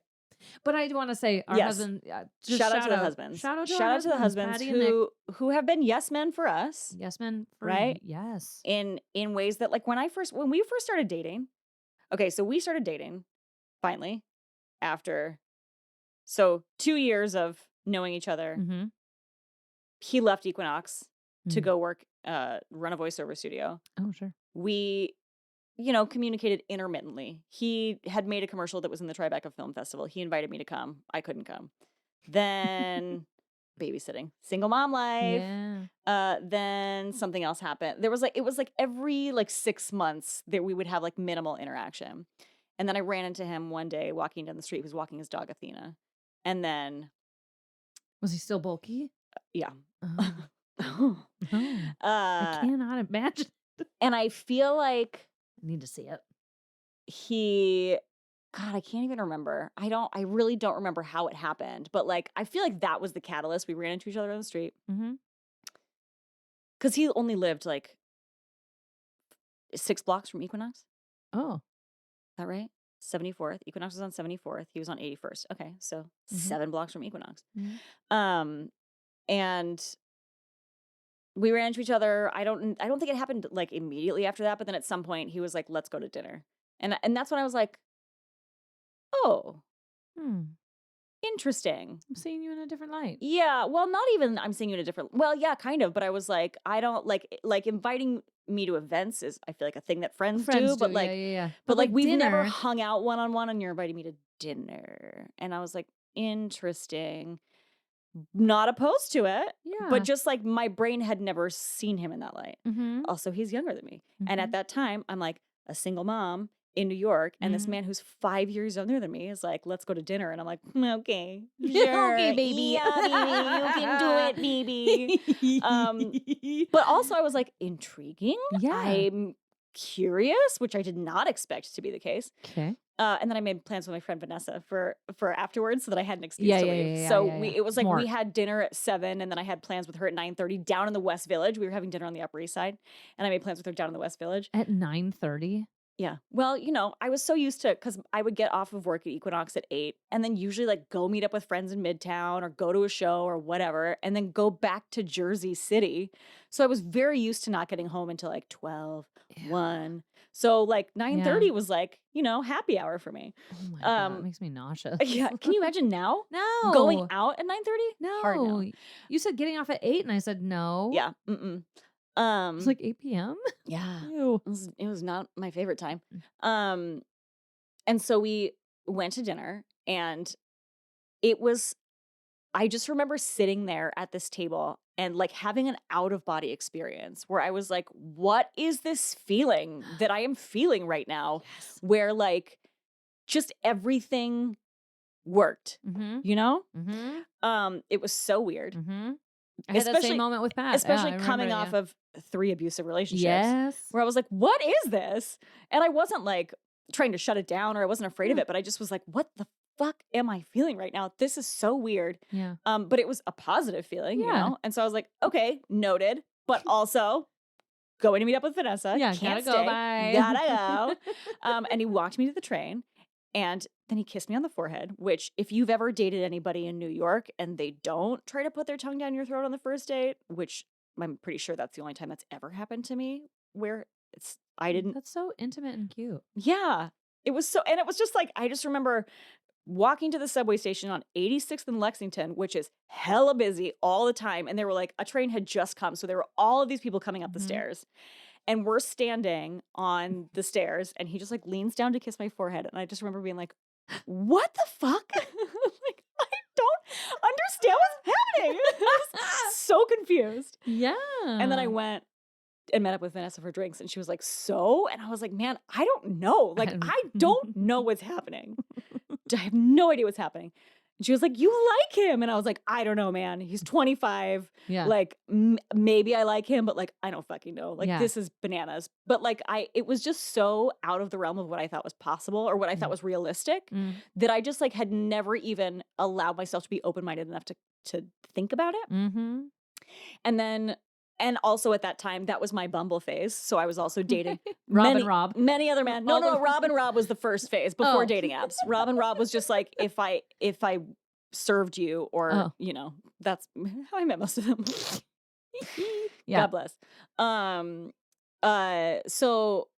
but I do want to say our Yes. husband. Just Shout out to the husbands. Shout out to the husbands Patty and Nick. who have been yes men for us Yes, men. Right? Yes. in ways that, like, when we first started dating. Okay, so we started dating finally after 2 years of knowing each other. Mm-hmm. He left Equinox to Mhm. go work run a voiceover studio. Oh, sure. We communicated intermittently. He had made a commercial that was in the Tribeca Film Festival. He invited me to come. I couldn't come. Then babysitting, single mom life. Yeah. Then something else happened. It was like every 6 months that we would have like minimal interaction. And then I ran into him one day walking down the street. He was walking his dog Athena. And then Was he still bulky? yeah. Oh, no. I cannot imagine. And I feel like I need to see it. God, I can't even remember. I really don't remember how it happened, but like I feel like that was the catalyst. We ran into each other on the street Mm-hmm. because he only lived like 6 blocks from Equinox. Is Oh, that right? 74th. Equinox was on 74th. He was on 81st. Okay, so Mhm. 7 blocks from Equinox. Mhm. Um, and we ran into each other. I don't think it happened like immediately after that, but then at some point he was like, "Let's go to dinner." And that's when I was like, "Oh, Hmm. interesting." I'm seeing you in a different light. Yeah, well, not even I'm seeing you in a different well, yeah, kind of, but I was like, I don't like inviting me to events is I feel like a thing that friends Friends do, do, yeah, yeah, yeah. but like like we've never dinner, hung out one on one and you're inviting me to dinner. And I was like, interesting. Not opposed to it, but yeah. just like my brain had never seen him in that light. Mm-hmm. Also, he's younger than me. And Mm-hmm. at that time, I'm like a single mom in New York, and this Mm-hmm. man who's 5 years younger than me is like, "Let's go to dinner." And I'm like, Okay, Okay, sure. baby. Yeah, baby. You can do it, baby. Um, but also I was like, intriguing. Yeah. I'm curious, which I did not expect to be the case. Okay. And then I made plans with my friend Vanessa for afterwards so that I had an excuse Yeah, to yeah, leave. yeah, yeah, So yeah, yeah. it was like we Smart. had dinner at 7 and then I had plans with her at 9:30 down in the West Village. We were having dinner on the Upper East Side and I made plans with her down in the West Village. At 9:30? Yeah. Well, I was so used to because I would get off of work at Equinox at 8 and then usually like go meet up with friends in Midtown or go to a show or whatever and then go back to Jersey City. So I was very used to not getting home until like 12, Yeah. 1. So like Yeah. 9:30 was like, happy hour for me. Oh my God, it Um, makes me nauseous. yeah. Can you imagine now? Going No. out at 9:30? Hard No. no. You said getting off at 8 and I said no. Yeah. Mm-mm. It's like 8 p.m. Yeah. Ew. It was not my favorite time. Mm. Um, and so we went to dinner and it was I just remember sitting there at this table and like having an out of body experience where I was like, what is this feeling that I am feeling right now? Yes. Where like just everything worked, Mm-hmm. you know? Mm-hmm. It was so weird. Mm-hmm. I had that Especially same moment with Pat. Yeah, especially I remember coming it, off yeah. of 3 abusive relationships Yes. where I was like, "What is this?" And I wasn't like trying to shut it down or I wasn't afraid of Yeah. it, but I just was like, "What the fuck am I feeling right now? This is so weird." Yeah. But it was a positive feeling, Yeah. And so I was like, "Okay, noted." But also going to meet up with Vanessa. Yeah, Can't gotta go, stay. bye. Gotta go. And he walked me to the train and then he kissed me on the forehead, which if you've ever dated anybody in New York and they don't try to put their tongue down your throat on the first date, which I'm pretty sure that's the only time that's ever happened to me where I didn't. That's so intimate and cute. Yeah. It was so, and it was just like, I just remember walking to the subway station on 86th and Lexington, which is hella busy all the time. And they were like, a train had just come. So there were all of these people coming up the Mhm. stairs. And we're standing on the stairs, and he just like leans down to kiss my forehead. And I just remember being like, what the fuck? Like, I don't understand what's happening. I was so confused. Yeah. And then I went and met up with Vanessa for drinks, and she was like, so? And I was like, man, I don't know. Like, I don't know what's happening. I have no idea what's happening. And she was like, you like him. And I was like, I don't know, man. He's 25. Yeah. Like, maybe I like him, but like, I don't fucking know. Like, Yeah. this is bananas. But like, it was just so out of the realm of what I thought was possible or what I thought was realistic Mm. that I just like had never even allowed myself to be open-minded enough to think about it. Mm-hmm. And then, and also at that time, that was my Bumble phase. So I was also dating Rob and Rob. many other men. No, All no, the- Rob and Rob was the first phase before Oh. dating apps. Rob and Rob was just like if I served you or Oh. that's how I met most of them. Yeah. God bless. So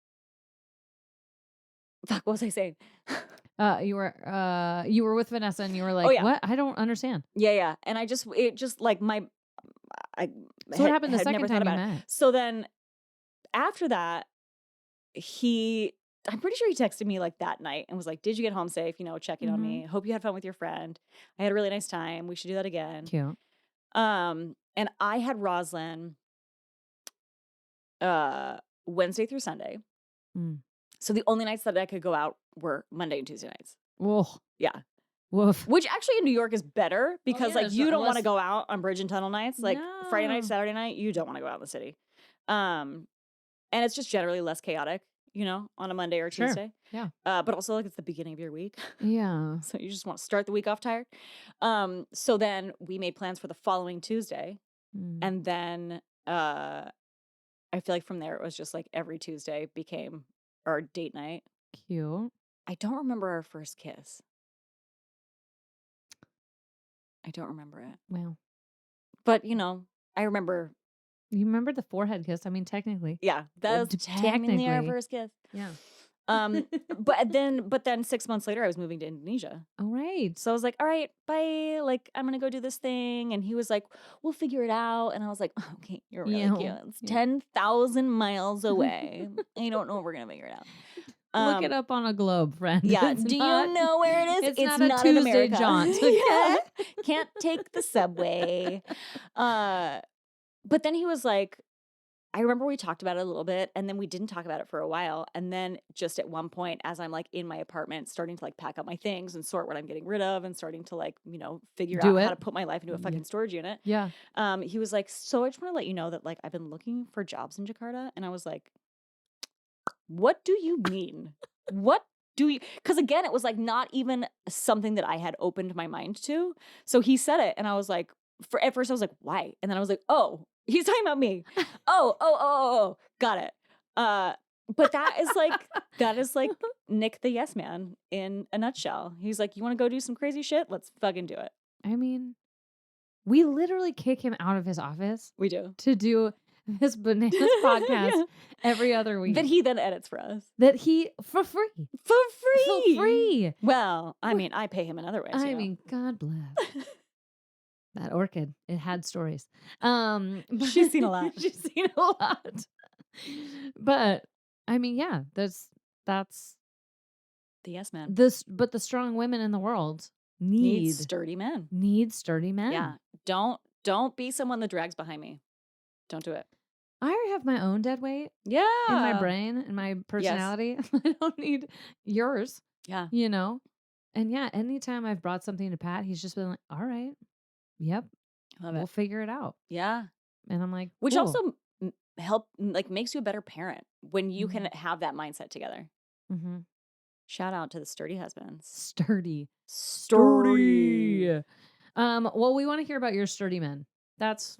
fuck, what was I saying? You were with Vanessa and you were like, yeah. what? I don't understand. Yeah. And it just like I So what happened the had second never thought time you about it. met? So then after that, I'm pretty sure he texted me like that night and was like, did you get home safe? Checking on me. Hope you had fun with your friend. I had a really nice time. We should do that again. Cute. And I had Roslyn Wednesday through Sunday. Mm. So the only nights that I could go out were Monday and Tuesday nights. Whoa. Yeah. Woof. Which actually in New York is better because yeah, like you don't want to less- go out on Bridge and Tunnel nights. Like Friday night, No. Saturday night, you don't want to go out in the city. And it's just generally less chaotic, on a Monday or Sure. Tuesday. Yeah. But also like it's the beginning of your week. Yeah. So you just want to start the week off tired. So then we made plans for the following Tuesday. Mm. And then I feel like from there it was just like every Tuesday became our date night. Cute. I don't remember our first kiss. I don't remember it. Well, But, you know, I remember, You remember the forehead kiss? I mean, technically. yeah, that was technically our Technically. first kiss. Yeah. But then 6 months later, I was moving to Indonesia. All right. So I was like, all right, bye. Like, I'm going to go do this thing. And he was like, we'll figure it out. And I was like, okay, you're really Yeah. cute. It's Yeah. 10,000 miles away. I don't know if we're going to figure it out. Look it up on a globe, friend. Yeah. It's Do not- you know where it is? It's not a in Tuesday America. jaunt. Yeah. Can't take the subway. But then he was like, I remember we talked about it a little bit, and then we didn't talk about it for a while. And then just at one point, as I'm like in my apartment, starting to like pack up my things and sort what I'm getting rid of and starting to like, you know, figure Do out how it. to put my life into a fucking storage unit. Yeah. He was like, so I just want to let you know that like I've been looking for jobs in Jakarta. And I was like, what do you mean? What do you, because again, it was like not even something that I had opened my mind to. So he said it, and I was like, at first I was like, why? And then I was like, oh, he's talking about me. Oh, got it. But that is like Nick the yes man in a nutshell. He's like, you want to go do some crazy shit? Let's fucking do it. I mean, we literally kick him out of his office We do. to do this bananas podcast Yeah. every other week. That he then edits for us. for free. For free. For free. Well, I mean, I pay him in other ways. I you know? mean, God bless. That orchid, it had stories. She's seen a lot. She's seen a lot. But I mean, yeah, that's The yes man this. But the strong women in the world needs sturdy men. need sturdy men. Yeah. Don't be someone that drags behind me. Don't do it. I already have my own dead weight Yeah. in my brain and my personality. I don't need yours. Yeah. You know. And yeah, anytime I've brought something to Pat, he's just been like, "All right, yep, Love we'll it. figure it out." Yeah. And I'm like, Which cool. also like makes you a better parent when you Mhm. can have that mindset together. Mhm. Shout out to the sturdy husbands. Sturdy. Sturdy. Well, we want to hear about your sturdy men. That's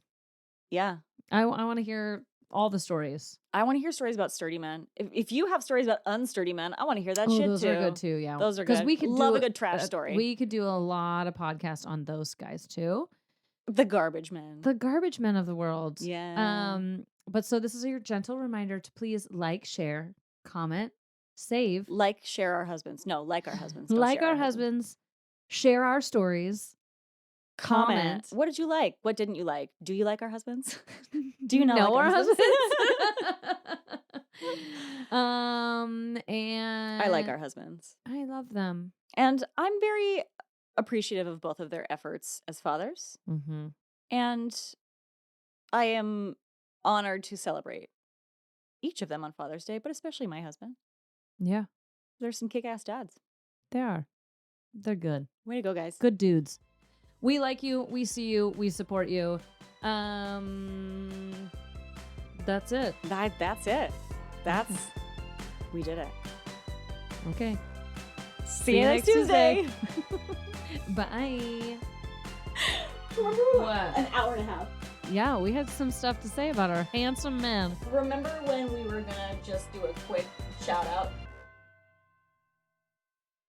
Yeah. I want to hear all the stories. I want to hear stories about sturdy men. If you have stories about unsturdy men, I want to hear that shit those too. are good too. Yeah, Those are because good. we could love do a good trash story. We could do a lot of podcasts on those guys too. The garbage men. The garbage men of the world. Yeah. But so this is your gentle reminder to please like, share, comment, save, Like share our husbands. No, like our husbands. Don't like share our husbands, share our stories, Comment. What did you like? What didn't you like? Do you like our husbands? Do you not know like our husbands? And I like our husbands. I love them. And I'm very appreciative of both of their efforts as fathers. Mm-hmm. And I am honored to celebrate each of them on Father's Day, but especially my husband. Yeah, There's some kick-ass dads. they are. They're good. Way to go, guys. Good dudes. We like you. We see you. We support you. That's it. That's it. We did it. Okay. See you next Tuesday. Bye. Remember What? an hour and a half. Yeah, we had some stuff to say about our handsome men. Remember when we were gonna just do a quick shout out